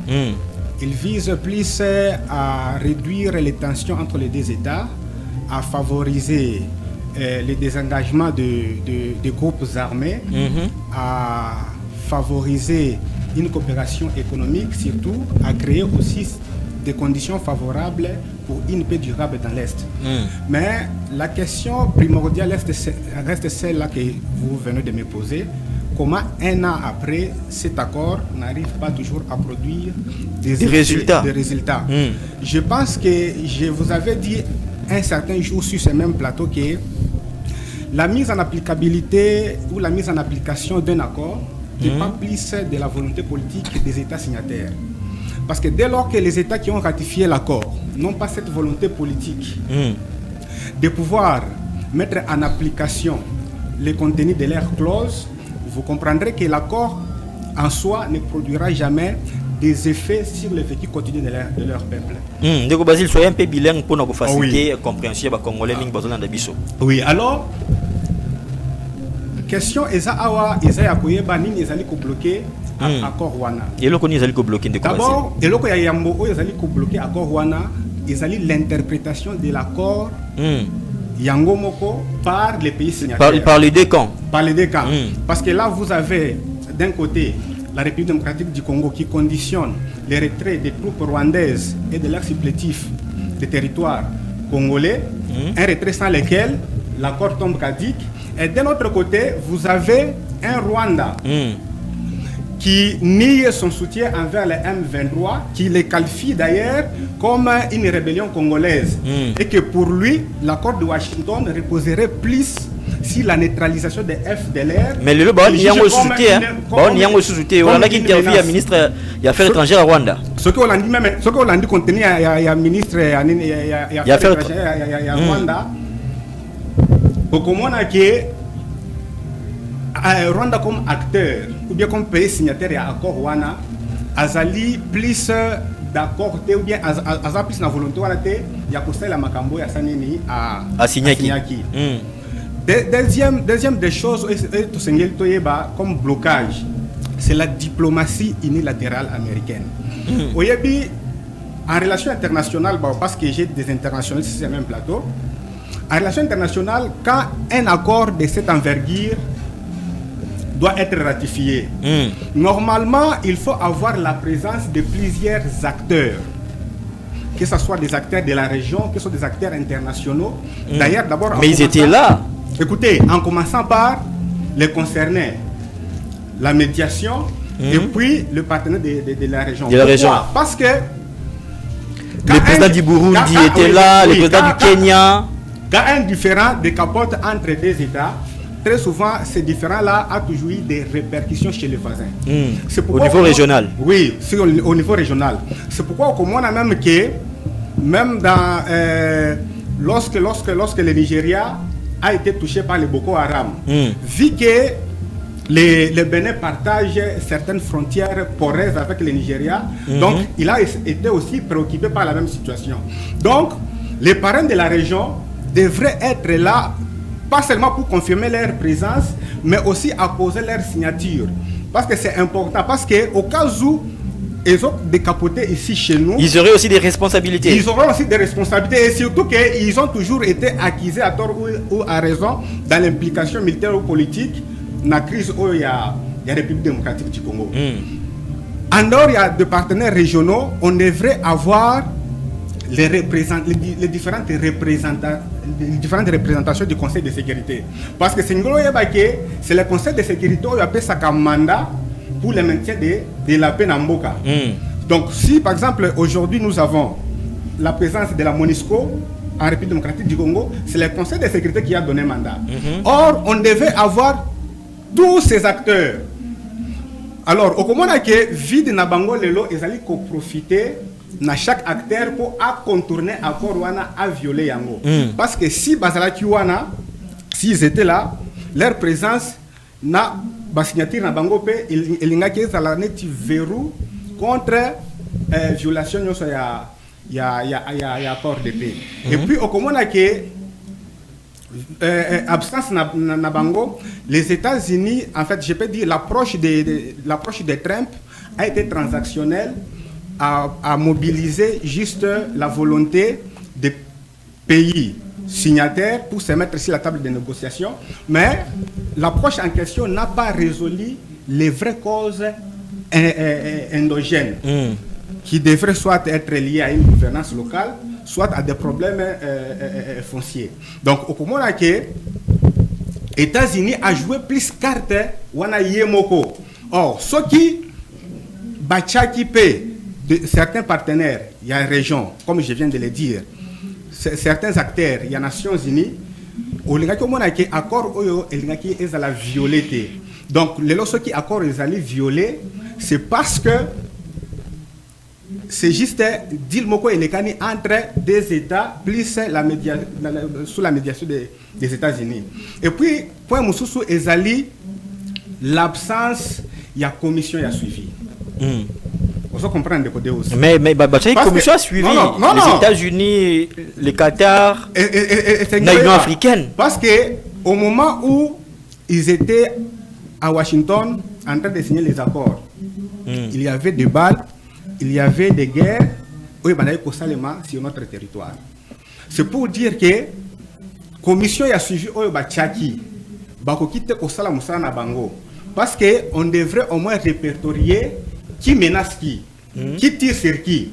Il vise plus à réduire les tensions entre les deux États, à favoriser le désengagement de groupes armés, à favoriser une coopération économique, surtout à créer aussi des conditions favorables pour une paix durable dans l'Est. Mais la question primordiale reste celle-là que vous venez de me poser. Comment un an après, cet accord n'arrive pas toujours à produire des résultats. Je pense que je vous avais dit un certain jour sur ce même plateau que la mise en applicabilité ou la mise en application d'un accord n'est pas plus de la volonté politique des États signataires. Parce que dès lors que les États qui ont ratifié l'accord n'ont pas cette volonté politique de pouvoir mettre en application les contenus de leurs clauses, vous comprendrez que l'accord en soi ne produira jamais des effets sur le vécu quotidien de leur peuple. Donc, Basile, soyez un peu bilingue pour nous faciliter la compréhension des Congolais. Oui, alors, question est awa Isaiah Koyeba nini ezali ko bloquer accord wana. Et le connaît ezali ko bloquer de quoi? D'abord, et le ko ya yambo o ezali ko bloquer accord wana, ezali l'interprétation de l'accord yango moko par les pays signataires. Par les deux camps. Par les deux camps. Parce que là vous avez d'un côté la République démocratique du Congo qui conditionne les retraits des troupes rwandaises et de leurs supplétifs des territoires congolais, un retrait sans lequel l'accord tombe caduc. Et d'un autre côté, vous avez un Rwanda qui nie son soutien envers les M23, qui les qualifie d'ailleurs comme une rébellion congolaise. Et que pour lui, l'accord de Washington reposerait plus sur la neutralisation des FDLR. Mais le Rwanda, il y a un soutien. Il y a un soutien. On a qui intervient à ministre des Affaires étrangères à Rwanda. Ce qu'on a dit, même, ce qu'on a dit contenu, il y a ministre des Affaires étrangères à Rwanda. Comment on a que Rwanda comme acteur ou bien comme pays signataire à l'accord Wana, azali plus d'accord ou bien azali plus na volonté wana te ya kosala makambo ya sanini à Signaki. Deuxième des choses to sengel toyeba comme blocage, c'est la diplomatie unilatérale américaine. Oyebi en relation internationale, parce que j'ai des internationalistes sur ce même plateau. En relation internationale, quand un accord de cette envergure doit être ratifié, normalement, il faut avoir la présence de plusieurs acteurs, que ce soit des acteurs de la région, que ce soit des acteurs internationaux. D'ailleurs, d'abord... Mais ils étaient là. Écoutez, en commençant par les concernés, la médiation, et puis le partenaire de la région. De la région. Parce que... Le président du Burundi était là, le président du Kenya... Quand un différend décapote entre deux États, très souvent, ces différends-là ont toujours eu des répercussions chez les voisins. Au niveau régional. Oui, au niveau régional. C'est pourquoi on a même que, même dans, lorsque le Nigeria a été touché par le Boko Haram, vu que le Bénin partage certaines frontières poreuses avec le Nigeria, donc il a été aussi préoccupé par la même situation. Donc, les parrains de la région devraient être là, pas seulement pour confirmer leur présence, mais aussi apposer leur signature. Parce que c'est important, parce qu'au cas où ils ont décapoté ici chez nous, ils auraient aussi des responsabilités. Ils auront aussi des responsabilités, et surtout qu'ils ont toujours été accusés à tort ou à raison dans l'implication militaire ou politique dans la crise où il y a la République démocratique du Congo. En dehors, il y a des partenaires régionaux, on devrait avoir les différentes représentations du Conseil de sécurité. Parce que c'est le Conseil de sécurité qui a appelé ça comme mandat pour le maintien de la paix en Mboka. Donc si par exemple aujourd'hui nous avons la présence de la MONUSCO en République démocratique du Congo, c'est le Conseil de sécurité qui a donné mandat. Or, on devait avoir tous ces acteurs. Alors, au moment que vide na bango lelo, ils allaient profiter na chaque acteur pour contourner accord wana à violer yango. Parce que si bazalaki wana, s'ils étaient là, leur présence na signature na bango pe ilingaki ezala neti verrou contre violation nyoso ya accord de paix. Et puis au moment que absence na bango, les États-Unis, en fait, je peux dire l'approche de Trump a été transactionnelle, à mobiliser juste la volonté des pays signataires pour se mettre sur la table de négociation, mais l'approche en question n'a pas résolu les vraies causes endogènes qui devraient soit être liés à une gouvernance locale, soit à des problèmes fonciers. Donc, au moment où les États-Unis a joué plus carte, wana yemoko. Or, ce qui bachaki de certains partenaires, il y a une région, comme je viens de le dire, certains acteurs, il y a Nations Unies, au accord ils allaient violer. Donc, les lorsque qui accord ils allaient violer, c'est parce que c'est juste deal moko et lekani entre des États plus sous la médiation des États-Unis. Et puis point mususu ezali l'absence il y a commission il y a suivi. On se comprend de côté aussi. Mais la commission a suivi les États-Unis, le Qatar, l'Union africaine. Parce que au moment où ils étaient à Washington en train de signer les accords, il y avait des balles, il y avait des guerres sur notre territoire. C'est pour dire que la commission a suivi Tchaki, parce qu'on devrait au moins répertorier qui menace qui tire sur qui.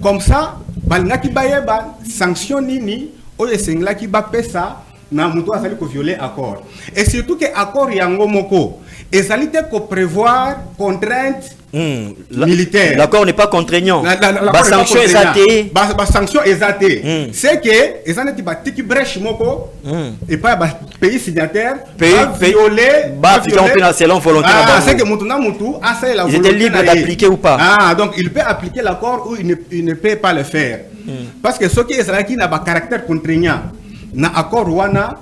Comme ça, balngaki bayeba sanction nini oye sengla ki ba pesa na muto asali ko violer accord. Et surtout que accord yango moko ezali te ko prévoir contrainte militaire. L'accord n'est pas contraignant. La sanction est atée. La sanction est atée. C'est que les années qui brèche moko et pas pays signataire violer selon volonté. C'est que mutu asa la volonté. Ils étaient libres d'appliquer ou pas. Ah, donc il peut appliquer l'accord ou il ne peut pas le faire. Parce que ce qui est qui n'a pas caractère contraignant na accord wana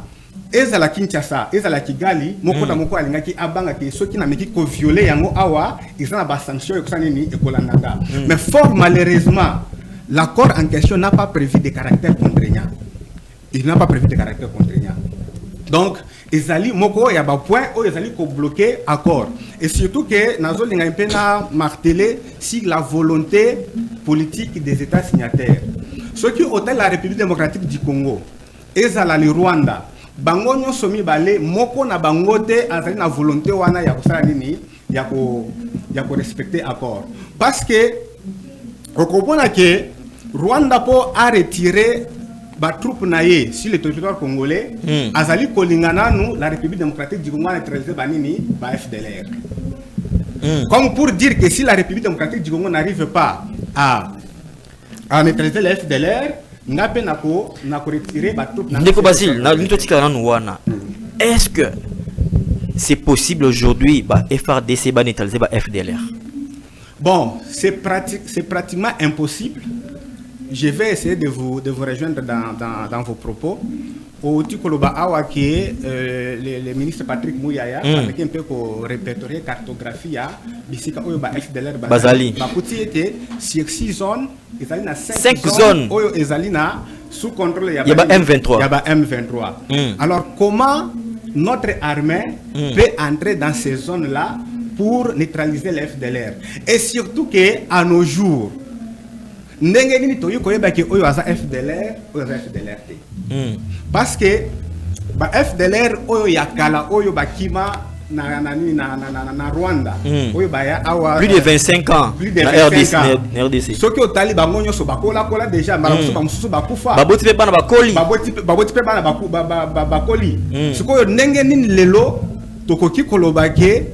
ezala Kinshasa ezala Kigali moko na moko alingaki abanga ke soki na meki ko violer yango awa ezana ba sanction ekosana ni ekolandanga. Mais fort malheureusement l'accord en question n'a pas prévu de caractère contraignant. Il n'a pas prévu de caractère contraignant. Donc ezali moko ya ba point o ezali ko bloquer accord. Et surtout que nazo linga impena marteler si la volonté politique des États signataires. Ce qui hôtel la République démocratique du Congo ezala le Rwanda bango nyonso mibale moko na bangote azali na volonté wana ya kosala nini ya ko respecter accord parce que okopona que Rwanda po a retiré ba troupe naie sur le territoire congolais azali kolingana nous la République démocratique du Congo a neutralisé banini ba FDLR. Comme pour dire que si la République démocratique du Congo n'arrive pas à neutraliser la FDLR est-ce que c'est possible aujourd'hui FRDC va neutraliser FDLR? Bon, c'est pratiquement impossible. Je vais essayer de vous rejoindre dans vos propos. Au Tikoloba Awake, le ministre Patrick Mouyaya, avec un peu pour répertorier cartographie, Bissika Oyoba FDLR Bazali. Bakouti était sur 6 zones, ils allaient dans 5 zones. Ils allaient sous contrôle. Il y a M23. Alors, comment notre armée peut entrer dans ces zones-là pour neutraliser les FDLR? Et surtout qu'à nos jours, parce que FDLR oyo yakala oyo bakima na Rwanda plus de 25 ans na RDC soki otali bango nyonso bakola déjà bamususu bakufa baboti pe bana bakoli sikoyo ndenge nini lelo tokoki koloba ke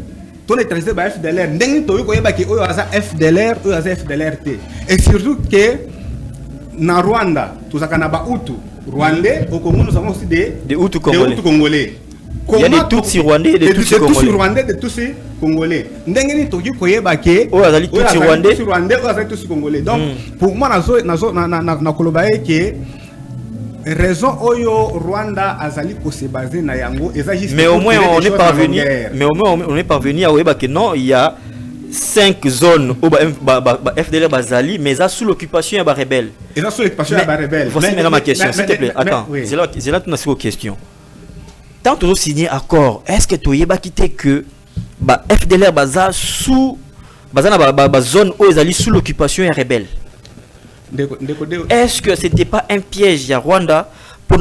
to neutraliser ba FDLR ndenge toyi koyeba ke oyo aza FDLR oyo aza FDLR te. Et surtout que na Rwanda tozakana ba Hutu Rwandais, au Congo nous avons aussi des Hutus congolais. Il y a des Tutsis rwandais et des Tutsis congolais. Des Tutsis congolais. Ndengeni toki koyeba ke o azali Tutsi rwandais o azali Tutsi congolais. Donc pour moi na kolobaye ke raison oyo Rwanda azali ko se baser na yango ezagiste. Mais au moins on est parvenu à oyeba que non, il y a 5 zones où FDLR Bazali, mais ça sous l'occupation de rebelles. Et ça sous l'occupation de rebelles. Voici maintenant ma question, s'il te plaît. Attends, c'est là que tu as une question. Tant que tu as signé accord, est-ce que tu as quitté que FDLR Bazali sous la zone où ils allaient sous l'occupation des rebelles? Est-ce que c'était pas un piège à Rwanda pour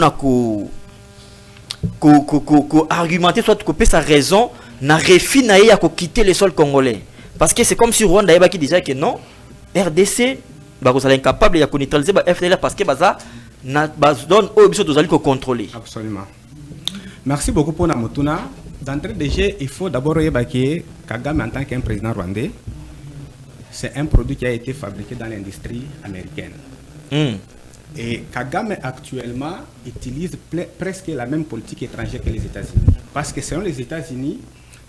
argumenter soit couper sa raison na refinaye à quitter le sol congolais? Parce que c'est comme si Rwanda qui disait que non, RDC est incapable de neutraliser le FDLR parce que ça donne au besoin de contrôler. Absolument. Merci beaucoup pour Namotuna. D'entrée de jeu, il faut d'abord que Kagame en tant qu'un président rwandais, c'est un produit qui a été fabriqué dans l'industrie américaine. Et Kagame actuellement utilise presque la même politique étrangère que les États-Unis. Parce que selon les États-Unis,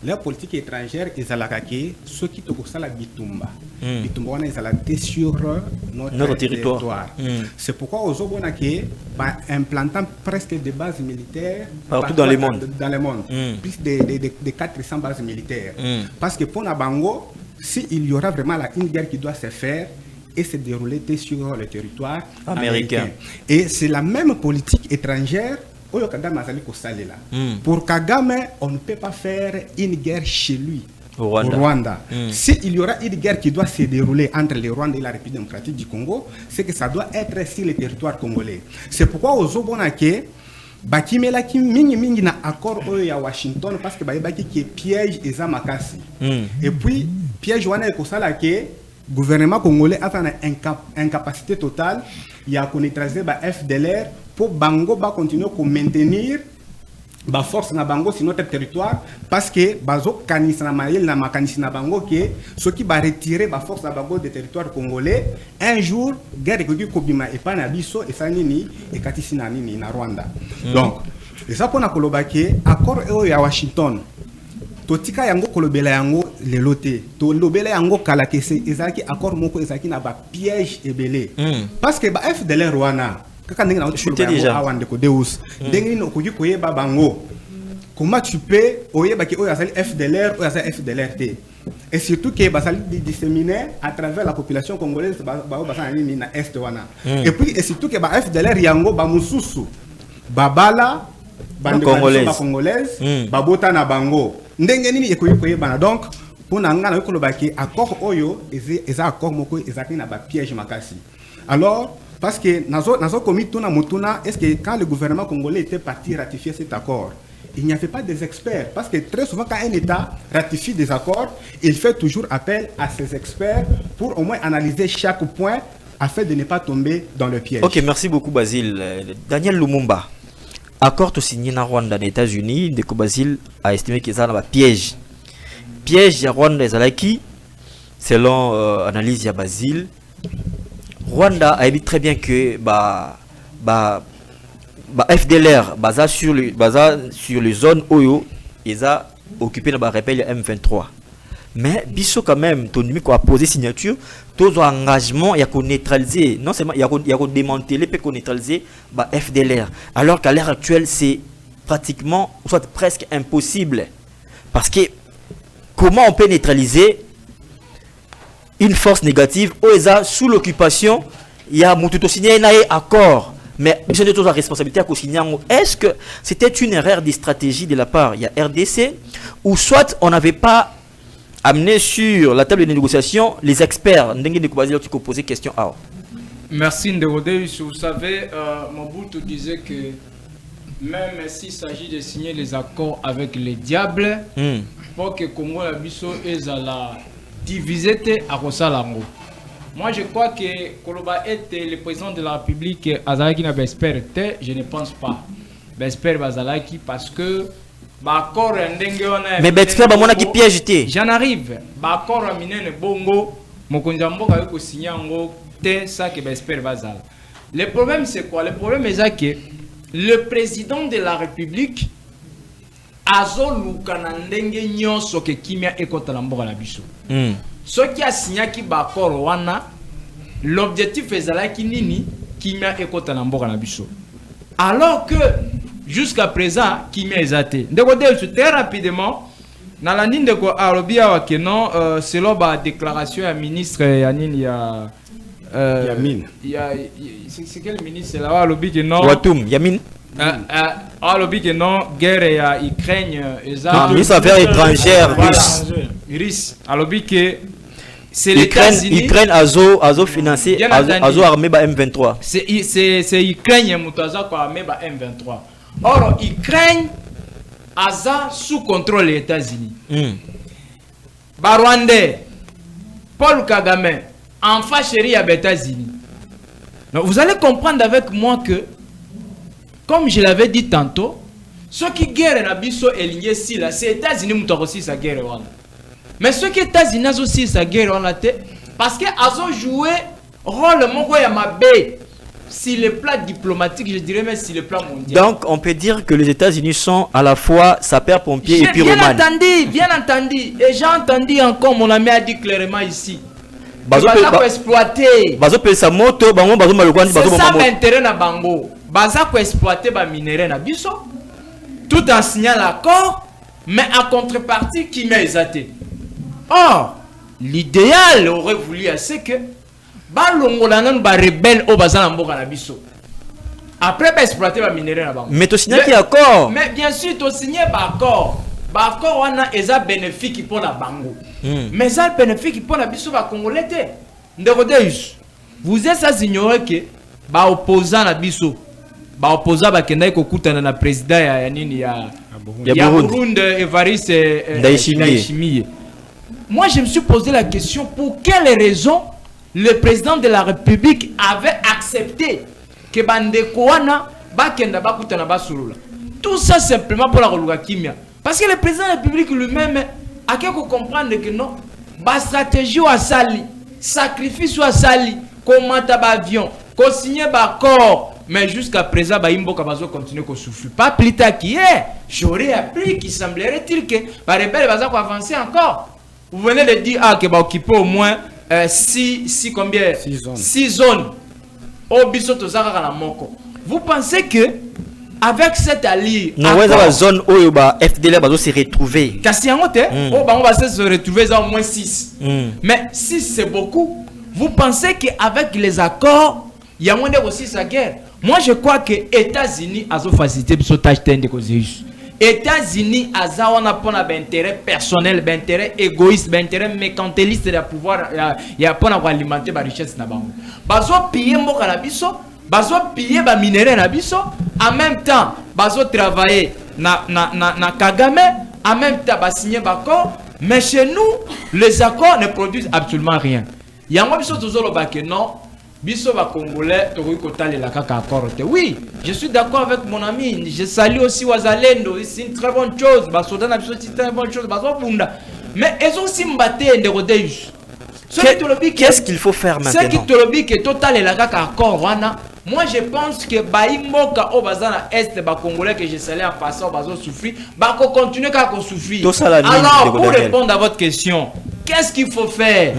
leur politique étrangère est à la raquette, ceux qui te la bitumba. Bitumba, on est à la sur notre territoire. C'est pourquoi aux Obonake, implantant presque des bases militaires partout dans le monde. Dans le monde. Plus de 400 bases militaires. Parce que pour Nabango, s'il y aura vraiment une guerre qui doit se faire, et se dérouler sur le territoire américain. Et c'est la même politique étrangère Pour Kagame, on ne peut pas faire une guerre chez lui, au Rwanda. S'il y aura une guerre qui doit se dérouler entre le Rwanda et la République démocratique du Congo, c'est que ça doit être sur le territoire congolais. C'est pourquoi aux Obonake, bakimela ki mingi na accord à Washington parce que baki qui piège eza makasi. Et puis piège wana ekosala ke gouvernement congolais a une incapacité totale, il y a neutraliser ba FDLR pour bango ba continuer à maintenir ba force na bango sur notre territoire parce que bazo kanisa na mayel na makanisi na bango que ceux qui ba retirer ba force na bango des territoires congolais un jour guerre ko kobima et pas na biso et ça nini et katisi na nini na Rwanda. Donc et ça pona koloba ke accord ya Washington totika yango kolobela yango lelote to lobela yango kala kese ezaki accord moko ezaki na ba piège ebele parce que ba FDLR wana kaka ndenge na chuté déjà awande ko deus ndenge no koki koyeba bango comment tu peux oyeba ki oya sali FDLR oya sali FDLRT et surtout que basali disséminer à travers la population congolaise ba basana ni na est wana et puis et surtout que ba FDLR yango ba mususu babala bande congolaise babota na bango ndenge nini ekoyi koyebana donc pona ngana yokoloba ki accord oyo eza accord moko ezaki na ba piège makasi. Alors parce que nazo komi tuna mutuna est-ce que quand le gouvernement congolais était parti ratifier cet accord, il n'y avait pas des experts parce que très souvent quand un État ratifie des accords, il fait toujours appel à ses experts pour au moins analyser chaque point afin de ne pas tomber dans le piège. OK, merci beaucoup Basile. Daniel Lumumba. Accord signé na Rwanda des États-Unis, de Basile a estimé que ça va piège. Piège ya Rwanda ezalaki selon analyse ya Basile. Rwanda a dit très bien que FDLR basé sur les zones Oyo ils a occupé la rebelle M23. Mais biso quand même ton numéro a posé signature tous engagement il y a qu'on neutraliser non seulement il y a qu'on démanteler peut qu'on neutraliser FDLR alors qu'à l'heure actuelle c'est pratiquement soit presque impossible parce que comment on peut neutraliser une force négative sous l'occupation il y a mututo signé un accord mais c'est de toute la responsabilité à signer. Est-ce que c'était une erreur de stratégie de la part il y a RDC ou soit on n'avait pas amené sur la table de négociation les experts ndenge de Kobazile qui posaient question à. Merci Nderodeus. Vous savez, Mobutu disait que même s'il s'agit de signer les accords avec les diables, pour que Congo la biso ezala divisé à Rosalango. Moi je crois que Koloba était le président de la République Azalaki na Besperté, je ne pense pas. Besper Bazalaki parce que Bakor ndenge wana mais Besper ba mona ki piège té. J'en arrive. Bakor minene bongo mokonza mboka yoko signer té ça que Besper Bazal. Le problème c'est quoi? Le problème est que le président de la République azoluka na ndenge nyonso ke kimia ekota na mboka na biso. Ce qui a signé qui bakor wana l'objectif ezalaki nini kimia ekota na mboka na biso. Alors que jusqu'à présent kimia ezate. Ndeko de très rapidement na la ligne de ko arobia wa que non selon ba déclaration ya ministre ya nini ya Yamin. C'est quel ministre là wa lobi que non Watum Yamin. Alors que non guerre ya Ukraine ministre affaires étrangères russe alors que c'est les États-Unis Ukraine azo financé azo armé ba M23 c'est Ukraine mutaza ko armé ba M23 or Ukraine aza sous contrôle des États-Unis ba Rwandais Paul Kagame, enfant chéri à États-Unis. Donc vous allez comprendre avec moi que, comme je l'avais dit tantôt, ceux qui guerre na biso elinye si là, c'est États-Unis qui ont aussi sa guerre. Mais ceux qui États-Unis ont aussi sa guerre, parce qu'ils ont joué rôle mon ya mabé. Si le plan diplomatique, je dirais même si le plan mondial. Donc, on peut dire que les États-Unis sont à la fois sapeurs-pompiers et pyromanes. Bien entendu. Et j'ai entendu encore, mon ami a dit clairement ici. Bazo exploiter. C'est ça l'intérêt na bango. Baza ko exploiter ba minerai na biso. Tout en signant l'accord, mais en contrepartie qui m'a exaté. Or, l'idéal aurait voulu c'est que balongolana ba rebelle au bazana mboka na biso. Après exploiter ba minerai na bango. Mais tu signes accord. Mais bien sûr tu signes ba accord. Ba accord wana eza bénéfique pour la bango. Mais ça bénéfique pour la biso ba congolais té. Ndeko Deus. Vous êtes ça ignorer que ba opposant na biso. Ba opposant ba kenda ko kutana na président ya nini ya Burundi Evariste Ndayishimiye. Moi je me suis posé la question pour quelle raison le président de la République avait accepté que bandeko wana ba kenda ba kutana ba surula. Tout ça simplement pour la Roluka Kimia. Parce que le président de la République lui-même a quelque comprendre que non, ba stratégie ou sali, sacrifice ou sali, comment ba avion, qu'on signe ba accord. Mais jusqu'à présent, Baimbo Kabazo continue à souffrir. Pas plus tard qu'hier, j'aurais appris qu'il semblerait-il que les rebelles vont avancer encore. Vous venez de dire que va occuper au moins 6 zones. Au Bisoto Zara la Moko. Vous pensez que avec cette alliée, non, la zone où FDL va se retrouver. On va se retrouver au moins 6. Mais 6 c'est beaucoup. Vous pensez qu'avec les accords, il y a moins de aussi sa guerre. Moi, je crois que les États-Unis ont facilité le sautage de Kozéus. Les États-Unis ont un intérêt personnel, un intérêt égoïste, un intérêt mercantiliste de pouvoir alimenter la richesse. Ils ont pillé les cannabis, ils ont pillé les minéraux, en même temps, ils ont travaillé na Kagame, en même temps, ils ont signé des accords. Mais chez nous, les accords ne produisent absolument rien. Il y a un peu non. Biso va congolais, oui, je suis d'accord avec mon ami. Je salue aussi Wazalendo. C'est une très bonne chose. C'est une très bonne chose. Mais ils ont aussi mbatté Nderodeus. Qu'est-ce qu'il faut faire maintenant? Ce qui te le dit que total est la accord. Moi je pense que Baïmoka au bazana est ba congolais que je salue en passant bazo souffrir, ba ko continuer à souffrir. Alors pour répondre à votre question, qu'est-ce qu'il faut faire?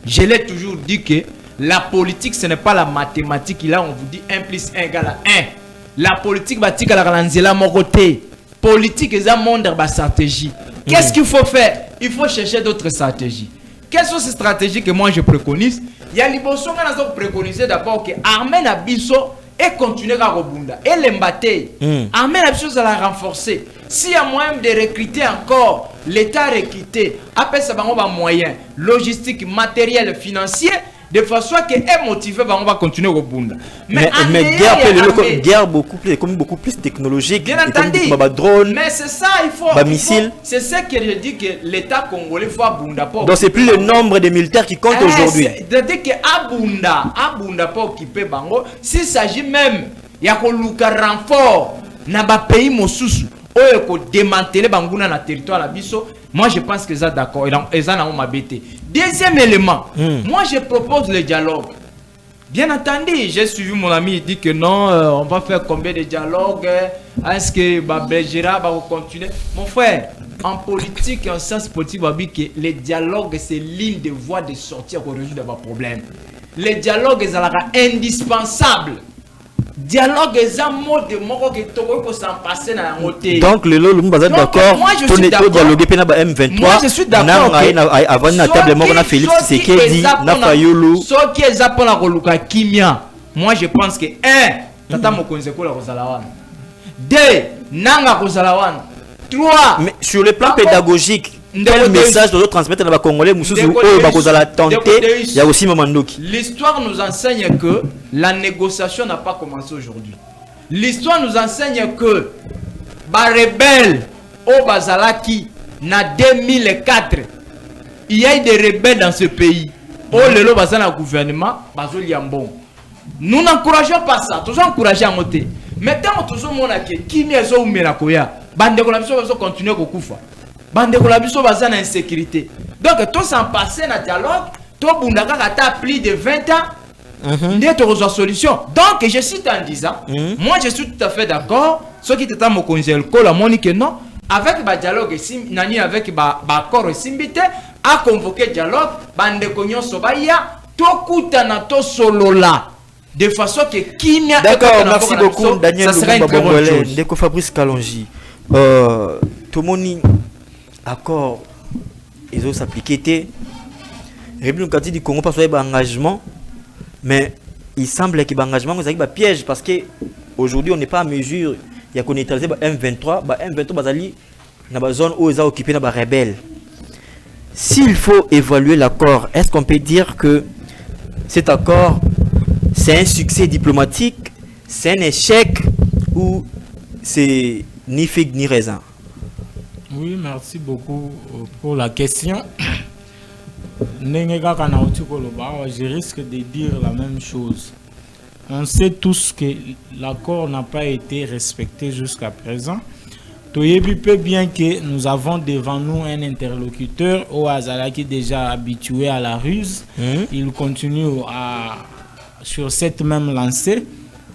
Je l'ai toujours dit que la politique, ce n'est pas la mathématique. Là, on vous dit 1 plus 1 égale à 1. La politique, c'est la côté. Politique, c'est un monde de stratégie. Qu'est-ce qu'il faut faire? Il faut chercher d'autres stratégies. Quelles sont ces stratégies que moi je préconise? Il y a l'Iboson qui a préconisé d'abord que l'armée Nabiso et continuer à rebondir. Et l'embatter. L'armée Nabiso, ça la renforcer. S'il y a moyen de recruter encore, l'État recruter, après ça va avoir moyen logistique, matériel, financier. De façon que est motivé, on va continuer au Bunda. Mais guerre beaucoup plus technologique. Bien entendu. Drone. Mais c'est ça, il faut. Missile. C'est ça que je dis que l'État congolais faut Bunda pas. Donc c'est plus le nombre de militaires qui compte aujourd'hui. C'est-à-dire que Abunda pas occupé Bango. S'il s'agit même, il y a un renfort dans le pays Mosusu. Il faut démanteler Banguna dans le territoire la biso. Moi je pense que ça d'accord. Ils ont m'habité. Deuxième élément, moi je propose le dialogue. Bien entendu, j'ai suivi mon ami, il dit que non, on va faire combien de dialogues? Est-ce que Babelgira va continuer? Mon frère, en politique et en sciences politiques, on va dire que les dialogues c'est l'une des voies de sortir pour résoudre vos problèmes. Les dialogues sont indispensables. Dialogue est un mot de mot que tu peux s'en passer dans la montée. Donc le lot nous d'accord. Moi je suis d'accord. Dialoguer pena ba M23. Moi je suis d'accord. Avant la table mort na Félix Tshisekedi na Fayulu. Ce qui est ça pour la Roluka Kimia. Moi je pense que 1 tata mokonze ko la Kozalawan. 2 nanga Kozalawan. 3 mais sur le plan pédagogique quel message doit transmettre à Congolais Moussouzou Bakozala tenter il y a aussi Mamandoki. L'histoire nous enseigne que la négociation n'a pas commencé aujourd'hui. L'histoire nous enseigne que ba rebelle au Bazalaki na 2004 il y a des rebelles dans ce pays. Oh, le lot bazana gouvernement, bazoli yambon. Nous n'encourageons pas ça. Toujours encourager à monter. Maintenant, toujours mon aké, qui n'y a pas de koya. Bande de la biso va continuer à koufa. Bande de la biso bazana insécurité. Donc, tout s'en passer dans le dialogue. Tout bundaka kata plus de 20 ans. N'est pas solution. Donc, je cite en disant, moi je suis tout à fait d'accord. Ce qui était mon conseil, la monique non. Avec le dialogue, nani avec l'accord simbité, a convoqué dialogue, bande konyo sobaya, to kutana to solola. De façon que qui n'y a pas. D'accord, merci beaucoup Daniel Lumumba Ndeko Fabrice Kalonji. Tout le monde accord, ils ont s'appliqué. République démocratique du Congo parce qu'il y a un engagement, mais il semble qu'il y a un engagement, il y a un piège parce qu'aujourd'hui on n'est pas à mesure. Il y a qu'on neutralisé M23, M23 bazali dans la zone où ils ont occupé les rebelles. S'il faut évaluer l'accord, est-ce qu'on peut dire que cet accord c'est un succès diplomatique, c'est un échec ou c'est ni figue ni raisin? Oui, merci beaucoup pour la question. Je risque de dire la même chose. On sait tous que l'accord n'a pas été respecté jusqu'à présent. Toyebi peut bien que nous avons devant nous un interlocuteur au Azala qui est déjà habitué à la ruse. Il continue sur cette même lancée.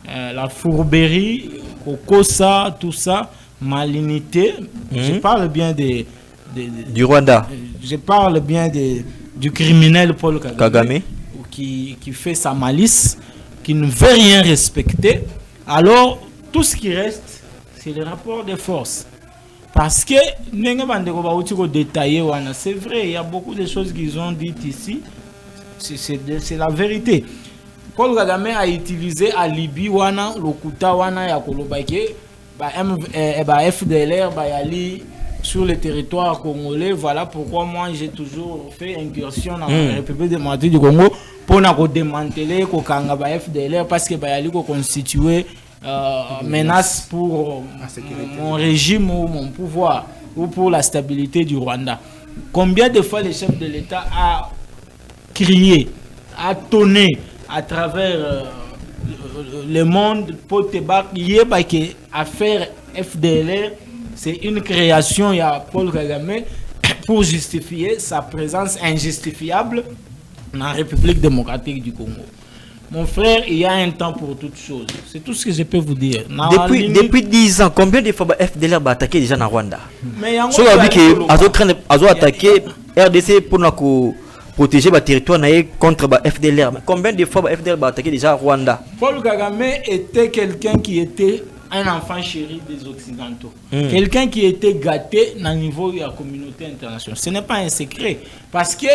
La fourberie, Kokosa, tout ça, malignité. Je parle bien du Rwanda. Je parle bien du criminel Paul Kagame. Qui fait sa malice, qui ne veut rien respecter. Alors, tout ce qui reste, c'est le rapport de force. Parce que, c'est vrai, il y a beaucoup de choses qu'ils ont dites ici. C'est la vérité. Paul Kagame a utilisé à Libye, Lokuta, FDLR, sur le territoire congolais. Voilà pourquoi moi j'ai toujours fait incursion dans la République démocratique du Congo pour démanteler le FDLR parce que Bayali constitué menace pour mon régime ou mon pouvoir ou pour la stabilité du Rwanda. Combien de fois le chef de l'État a crié, a tonné à travers le monde pour te battre, affaire FDLR, c'est une création, il y a Paul Kagame pour justifier sa présence injustifiable dans la République démocratique du Congo. Mon frère, il y a un temps pour toutes choses. C'est tout ce que je peux vous dire. Depuis 10 ans, combien de fois FDLR va attaquer déjà dans Rwanda? Mais il y a attaqué RDC pour protéger le territoire contre FDLR. Mais combien de fois FDLR va attaquer déjà Rwanda? Paul Kagame était quelqu'un qui était un enfant chéri des Occidentaux. Quelqu'un qui était gâté dans le niveau de la communauté internationale. Ce n'est pas un secret. Parce que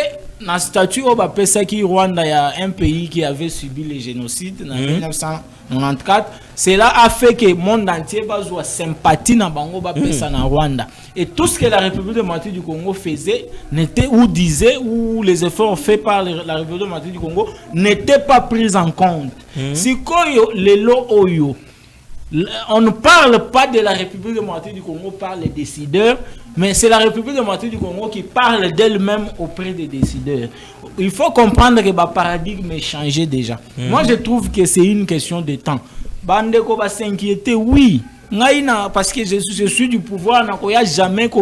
dans le statut au Rwanda, il y a un pays qui avait subi le génocide en 1994. Cela a fait que le monde entier a sympathie dans le Rwanda. Et tout ce que la République démocratique du Congo faisait, disait, ou les efforts faits par la République démocratique du Congo n'étaient pas pris en compte. Si les lots oyo, on ne parle pas de la République démocratique du Congo par les décideurs, mais c'est la République démocratique du Congo qui parle d'elle-même auprès des décideurs. Il faut comprendre que le paradigme est changé déjà. Moi, je trouve que c'est une question de temps. Bandeko va s'inquiéter, oui. Parce que je suis du pouvoir, il n'y a jamais que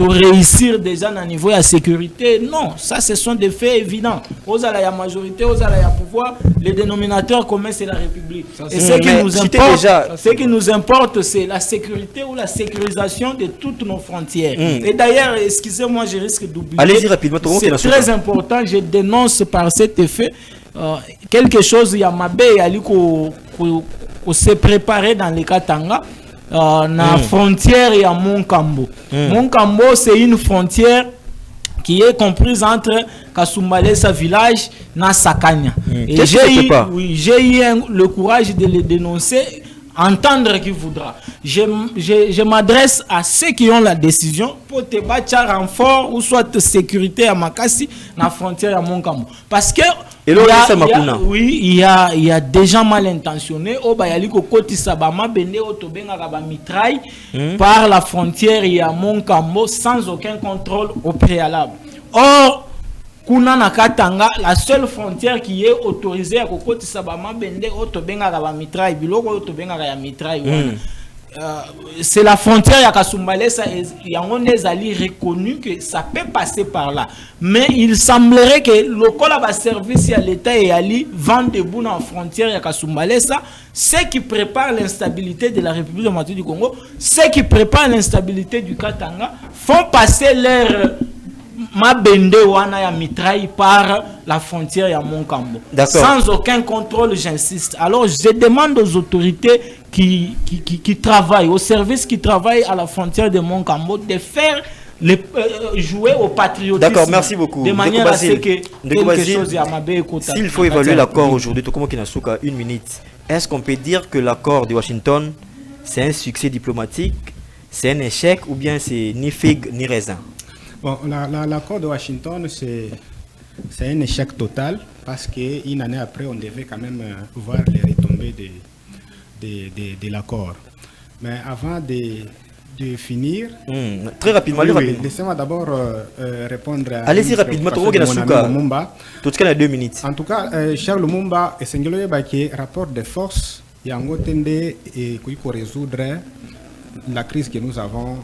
réussir déjà dans le niveau de la sécurité. Non, ça ce sont des faits évidents. Aux à la majorité, aux à la pouvoir, les dénominateurs communs c'est la République. Et ce qui nous importe, c'est la sécurité ou la sécurisation de toutes nos frontières. Et d'ailleurs, excusez-moi, je risque d'oublier. Allez-y rapidement. C'est très important, je dénonce par cet effet quelque chose, il y a Mabé et Ali qui s'est préparé dans les Katanga. La frontière et à Monkambo. Monkambo, c'est une frontière qui est comprise entre Kasumbalé, sa village, et Sakanya. Et j'ai eu le courage de le dénoncer, entendre qui voudra. Je m'adresse à ceux qui ont la décision pour te battre renfort ou soit sécurité à Makassi, dans la frontière à Monkambo. Parce que Oui, il y a des gens mal intentionnés. Au Bayaliko Koti Sabama Bende Otobenga mitraille par la frontière il y a Monkambo sans aucun contrôle au préalable. Or, Kuna Nakatanga, la seule frontière qui est autorisée à Koti Sabama Bende Otobenga mitraille, Biloko Otobenga mitraille. C'est la frontière à Kasumbalesa et Yangon Ali reconnu que ça peut passer par là. Mais il semblerait que le collab service à l'État et Ali vendent des bouts en frontière à Kasumbalesa, ceux qui préparent l'instabilité de la République démocratique du Congo, ceux qui préparent l'instabilité du Katanga, font passer leur Mabende wana ya mitraille par la frontière ya Monkambo. Sans aucun contrôle, j'insiste. Alors je demande aux autorités qui travaillent, aux services qui travaillent à la frontière de Monkambo de faire jouer au patriotisme. D'accord, merci beaucoup. De manière à ce que quelque chose ya mabe ekota. S'il faut évaluer l'accord aujourd'hui, Tokomo Kinasuka, une minute. Est-ce qu'on peut dire que l'accord de Washington, c'est un succès diplomatique, c'est un échec ou bien c'est ni figue ni raisin? Bon, l'accord de Washington, c'est un échec total parce qu'une année après, on devait quand même voir les retombées de l'accord. Mais avant de finir... Très rapidement, laissez-moi d'abord répondre à... Allez-y rapidement, Lumumba. Tout cas, 2 minutes. En tout cas, Charles Lumumba, et Sengelo Yebake, rapport de force, il y a un tende et qu'il faut résoudre la crise que nous avons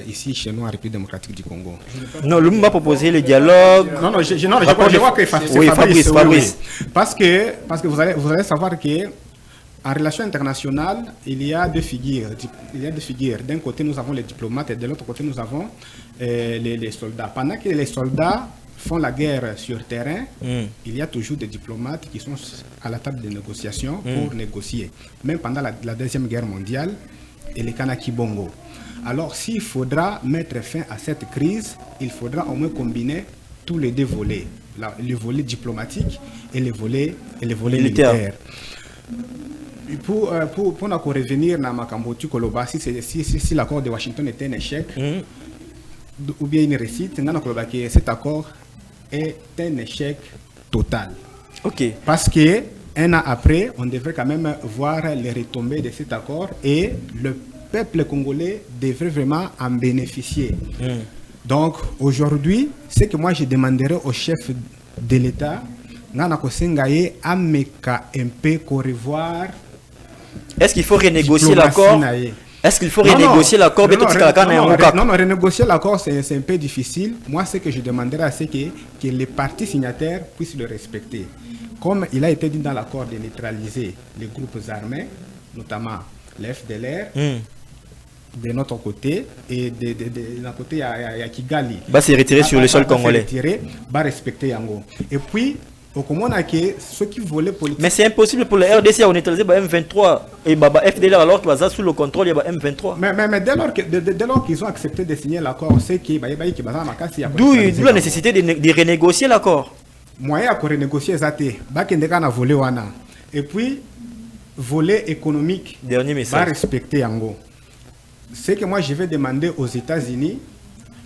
ici chez nous en République démocratique du Congo. Non, Lumumba a proposé le dialogue. Non, je vois que c'est Fabrice. Parce que vous allez savoir que en relation internationale, il y a deux figures. D'un côté, nous avons les diplomates et de l'autre côté, nous avons les soldats. Pendant que les soldats font la guerre sur terrain, il y a toujours des diplomates qui sont à la table de négociation pour négocier. Même pendant la Deuxième Guerre mondiale, et les Kanaki Bongo. Alors, s'il faudra mettre fin à cette crise, il faudra au moins combiner tous les deux volets, le volet diplomatique et le volet militaire. Pour revenir à Makambotu Koloba, si l'accord de Washington était un échec ou bien une réussite, cet accord est un échec total. Okay. Parce que un an après, on devrait quand même voir les retombées de cet accord et le peuple congolais devrait vraiment en bénéficier. Donc aujourd'hui, ce que moi je demanderais au chef de l'État, est-ce qu'il faut renégocier l'accord? Est-ce qu'il faut renégocier l'accord? Non, renégocier l'accord, c'est un peu difficile. Moi, ce que je demanderais, c'est que les partis signataires puissent le respecter. Comme il a été dit dans l'accord de neutraliser les groupes armés, notamment l'FDLR, de notre côté, et de notre côté, il y a Kigali. Va se retirer sur le sol congolais. Va respecter Yango. Et puis, au Comona, ceux qui voulaient politique. Mais c'est impossible pour le RDC à neutraliser M23 et FDLR alors qu'ils sont sous le contrôle de M23. Mais dès lors qu'ils ont accepté de signer l'accord, c'est qu'il d'où la nécessité de renégocier l'accord. Moyen à renégocier et puis volet économique dernier message va respecter Yango. Ce que moi je vais demander aux États-Unis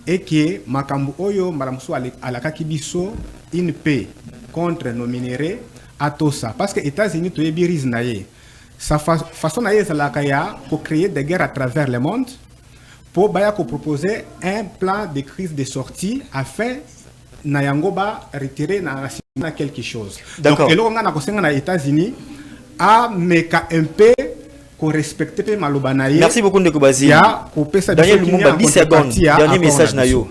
est que Makambu Oyo Maramso à la Kakibiso une paix contre nos minéraux à Tosa parce que les États-Unis tu es naïe sa façon naïe pour créer des guerres à travers le monde pour proposer un plan de crise de sortie afin Nayangoba retirer na quelque chose. Donc, et là, on a les États-Unis à meka un peu qu'on respecte Malobanaye. Merci beaucoup, Ndekobazi. Daniel Lumumba, 10 secondes. Dernier message, Nayo.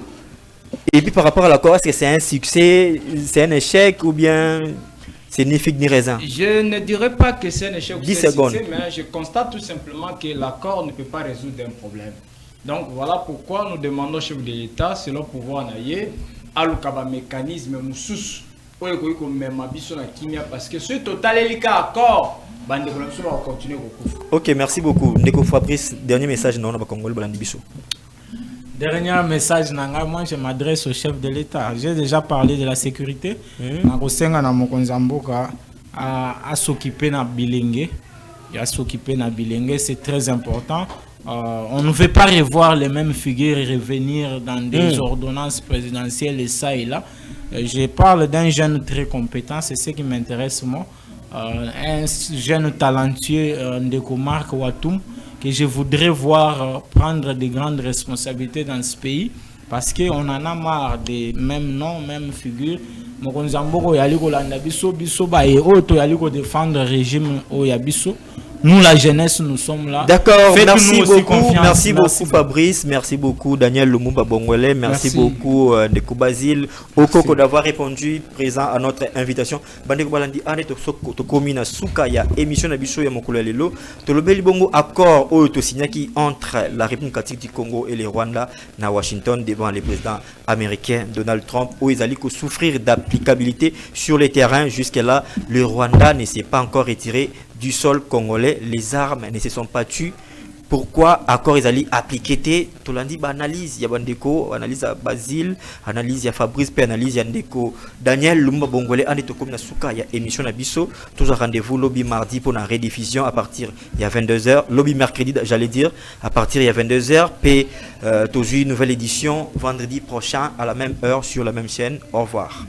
Et puis par rapport à l'accord, est-ce que c'est un succès, c'est un échec ou bien c'est ni figue ni raisin? Je ne dirais pas que c'est un échec ou c'est un succès, mais je constate tout simplement que l'accord ne peut pas résoudre un problème. Donc voilà pourquoi nous demandons au chef de l'État, selon pouvoir naïe, à l'okaba mécanisme moussous parce que ce total est le accord. Ok, merci beaucoup. Ndeko Fabrice, dernier message non ba Congolais balandi biso. Dernier message nanga, moi je m'adresse au chef de l'État. J'ai déjà parlé de la sécurité. Nakosenga na mokonzamboka à s'occuper na Bilenge. À s'occuper na Bilenge, c'est très important. On ne veut pas revoir les mêmes figures et revenir dans des ordonnances présidentielles et ça et là. Je parle d'un jeune très compétent, c'est ce qui m'intéresse moi. Un jeune talentueux de Marc Watum que je voudrais voir prendre de grandes responsabilités dans ce pays parce qu'on en a marre des mêmes noms, mêmes figures. Mokonzamboko yali kolanda biso biso ba et auto yali ko défendre le régime au Yabiso. Nous, la jeunesse, nous sommes là. D'accord, merci beaucoup Fabrice, merci beaucoup Daniel Lumumba Bongwele, merci beaucoup Ndeko Basile, Okoko d'avoir répondu présent à notre invitation. Bandeko Balandi, ane to komina suka ya émission na biso ya mokolo lelo, to lobeli bongo accord o to signaki entre la République du Congo et le Rwanda na Washington devant le président américain Donald Trump où ils allaient souffrir d'applicabilité sur le terrain. Jusque là, le Rwanda ne s'est pas encore retiré du sol congolais, les armes ne se sont pas tues. Pourquoi accord ils allaient appliquer Tolandi analyse ya bandeko, analyse à Basile, analyse à Fabrice, puis analyse à Ndeko Daniel Lumumba Bongwele ande to comme na suka ya émission na biso, toujours rendez-vous lobby mardi pour la rediffusion à partir il y a 22h, lobby mercredi j'allais dire à partir il y a 22h, puis toujours une nouvelle édition vendredi prochain à la même heure sur la même chaîne. Au revoir.